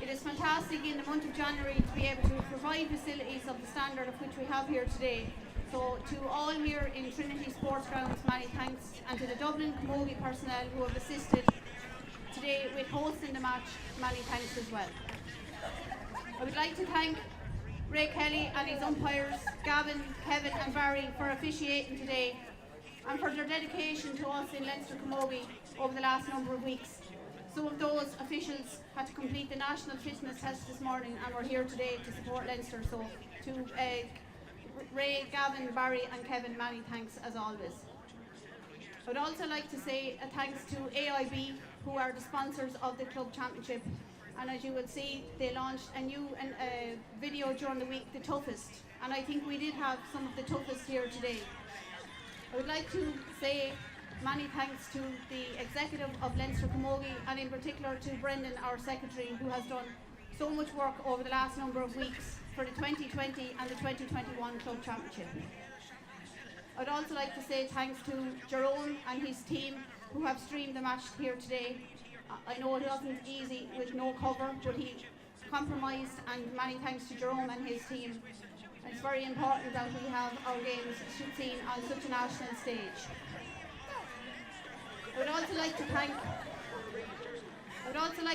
It is fantastic in the month of January to be able to provide facilities of the standard of which we have here today. So to all here in Trinity Sports Grounds, many thanks, and to the Dublin Camogie personnel who have assisted today with hosting the match, many thanks as well. I would like to thank Ray Kelly and his umpires, Gavin, Kevin and Barry, for officiating today and for their dedication to us in Leinster Camogie over the last number of weeks. Some of those officials had to complete the national fitness test this morning and were here today to support Leinster. So to Ray, Gavin, Barry and Kevin, many thanks as always. I would also like to say a thanks to AIB, who are the sponsors of the club championship, and as you will see, they launched a new video during the week, The Toughest, and I think we did have some of the toughest here today. I would like to say many thanks to the executive of Leinster Camogie, and in particular to Brendan, our secretary, who has done so much work over the last number of weeks for the 2020 and the 2021 Club Championship. I'd also like to say thanks to Jerome and his team who have streamed the match here today. I know it wasn't easy with no cover, but he compromised, and many thanks to Jerome and his team. It's very important that we have our games seen on such a national stage. I would also like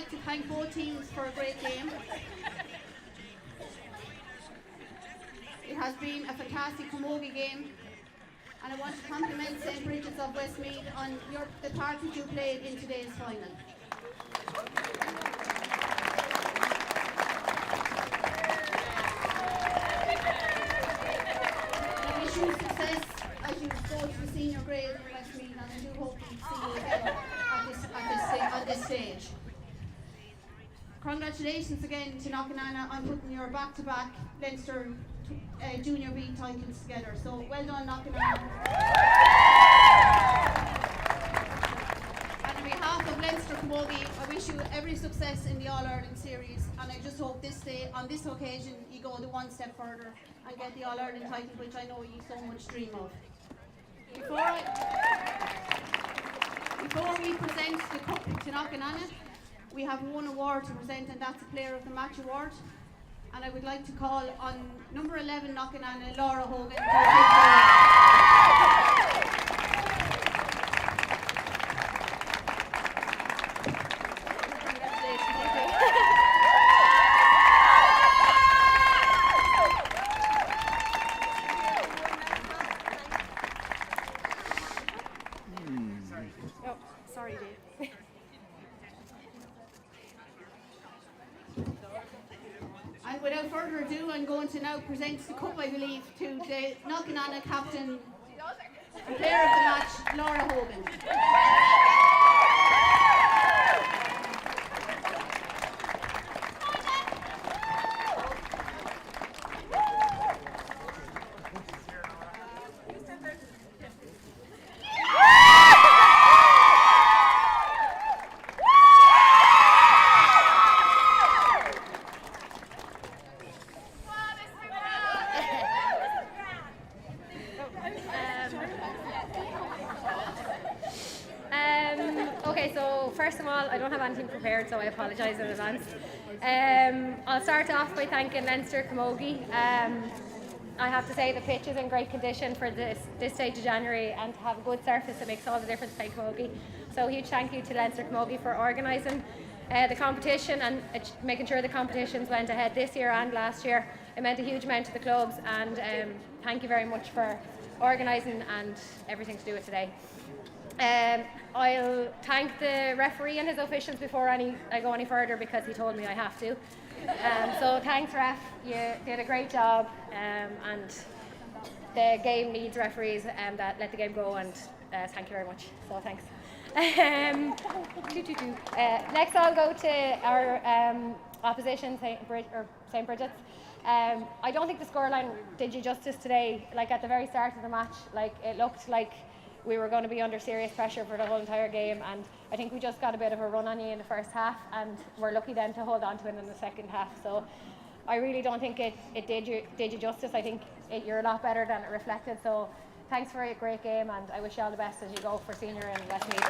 to thank both teams for a great game. It has been a fantastic camogie game, and I want to compliment St. Brigid's of Westmeath on the part that you played in today's final. I wish you success as you go to the senior grade in Westmeath, and I do hope to see you again at this stage. Congratulations again to Knockananna on putting your back-to-back Leinster Junior B titles together. So well done, Knockananna. And on behalf of Leinster Camogie, I wish you every success in the All-Ireland series, and I just hope this day, on this occasion, you go the one step further and get the All-Ireland title, which I know you so much dream of. Before we present the cup to Knockananna, we have one award to present, and that's the Player of the Match Award. And I would like to call on number 11 Knockananna, Laura Hogan. Oh, sorry, Dave. And without further ado, I'm going to now present the cup, I believe, to the Knockananna captain, And player of the match, Laura Hogan. Okay, so first of all, I don't have anything prepared, so I apologise in advance. I'll start off by thanking Leinster Camogie. I have to say the pitch is in great condition for this stage of January, and to have a good surface, it makes all the difference to Camogie. So a huge thank you to Leinster Camogie for organising the competition and making sure the competitions went ahead this year and last year. It meant a huge amount to the clubs, and thank you very much for organising and everything to do with today. I'll thank the referee and his officials before I go any further, because he told me I have to. So thanks, ref, you did a great job, and the game needs referees that let the game go, and thank you very much, so thanks. Next I'll go to our opposition, St. Brigid's. I don't think the scoreline did you justice today. Like at the very start of the match, like it looked like we were going to be under serious pressure for the whole entire game, and I think we just got a bit of a run on you in the first half, and we're lucky then to hold on to it in the second half. So I really don't think it did you justice. I think you're a lot better than it reflected. So thanks for a great game, and I wish you all the best as you go for senior in Westmeath.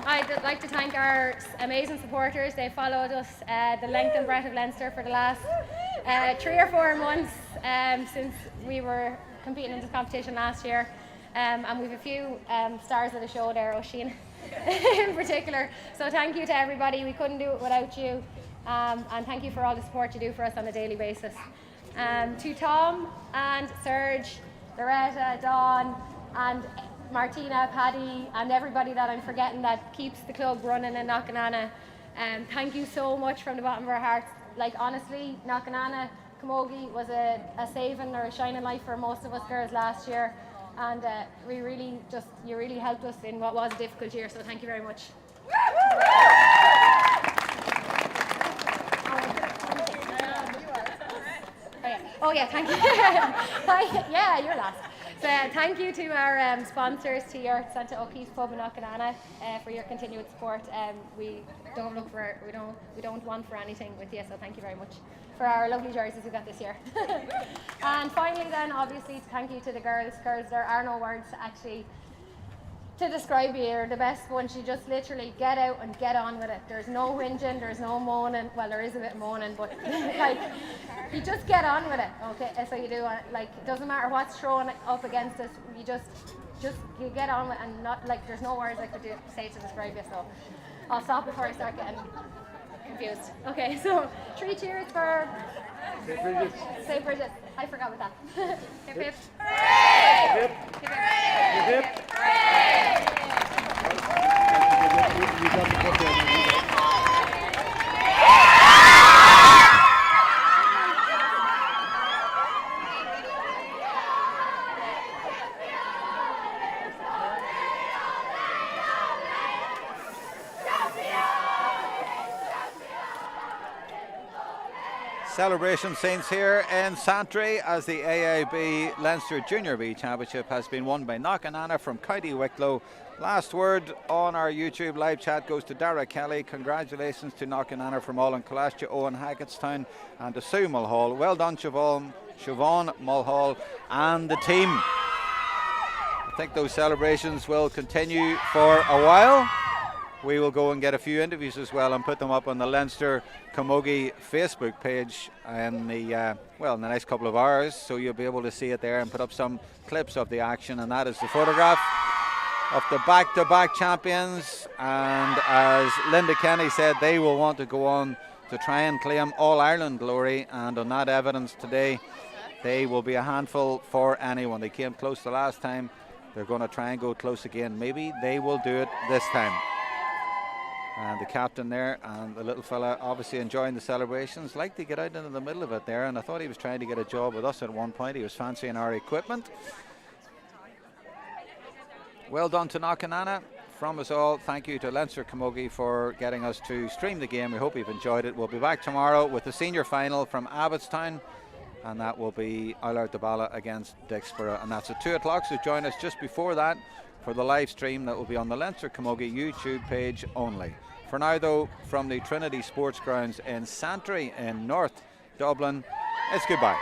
I'd like to thank our amazing supporters. They followed us the length and breadth of Leinster for the last 3 or 4 months since we were competing in this competition last year, and we've a few stars of the show there, Oisin in particular. So thank you to everybody. We couldn't do it without you, and thank you for all the support you do for us on a daily basis. To Tom and Serge, Loretta, Dawn, and Martina, Paddy, and everybody that I'm forgetting that keeps the club running in Knockananna. Thank you so much from the bottom of our hearts. Like honestly, Knockananna Camogie was a saving or a shining light for most of us girls last year, and you really helped us in what was a difficult year, so thank you very much. Oh yeah, thank you. Yeah, you're last. So thank you to our sponsors, to Yertz and to O'Keefe's Pub in Knockananna for your continued support. We don't want for anything with you, so thank you very much for our lovely jerseys we got this year. And finally then, obviously, thank you to the girls. Girls, there are no words actually to describe you. You're the best bunch. You just literally get out and get on with it. There's no whinging, there's no moaning. Well, there is a bit of moaning, but like, you just get on with it, okay? So you do, like, it doesn't matter what's thrown up against us, you just you get on with it, and not, like, there's no words I could say to describe you, so I'll stop before I start getting confused. Okay, so 3 cheers for St. Brigid. St. Brigid. I forgot about that. Hip hip. Hip. Hip hip. You got the book there. Celebration scenes here in Santry as the AIB Leinster Junior B Championship has been won by Knockananna from County Wicklow. Last word on our YouTube live chat goes to Dara Kelly. Congratulations to Knockananna from All in Colastria, Owen Hackettstown, and to Sue Mulhall. Well done, Siobhan Mulhall and the team. I think those celebrations will continue for a while. We will go and get a few interviews as well and put them up on the Leinster Camogie Facebook page in the next couple of hours, so you'll be able to see it there and put up some clips of the action. And that is the photograph of the back-to-back champions, and as Linda Kenny said, they will want to go on to try and claim All-Ireland glory, and on that evidence today they will be a handful for anyone. They came close the last time, they're going to try and go close again. Maybe they will do it this time. And the captain there, and the little fella obviously enjoying the celebrations. Like to get out into the middle of it there, and I thought he was trying to get a job with us at one point. He was fancying our equipment. Well done to Knockananna. From us all, thank you to Leinster Camogie for getting us to stream the game. We hope you've enjoyed it. We'll be back tomorrow with the senior final from Abbottstown, and that will be Ilar Dabala against Dexborough, and that's at 2 o'clock. So join us just before that for the live stream that will be on the Leinster Camogie YouTube page only. For now, though, from the Trinity Sports Grounds in Santry in North Dublin, it's goodbye.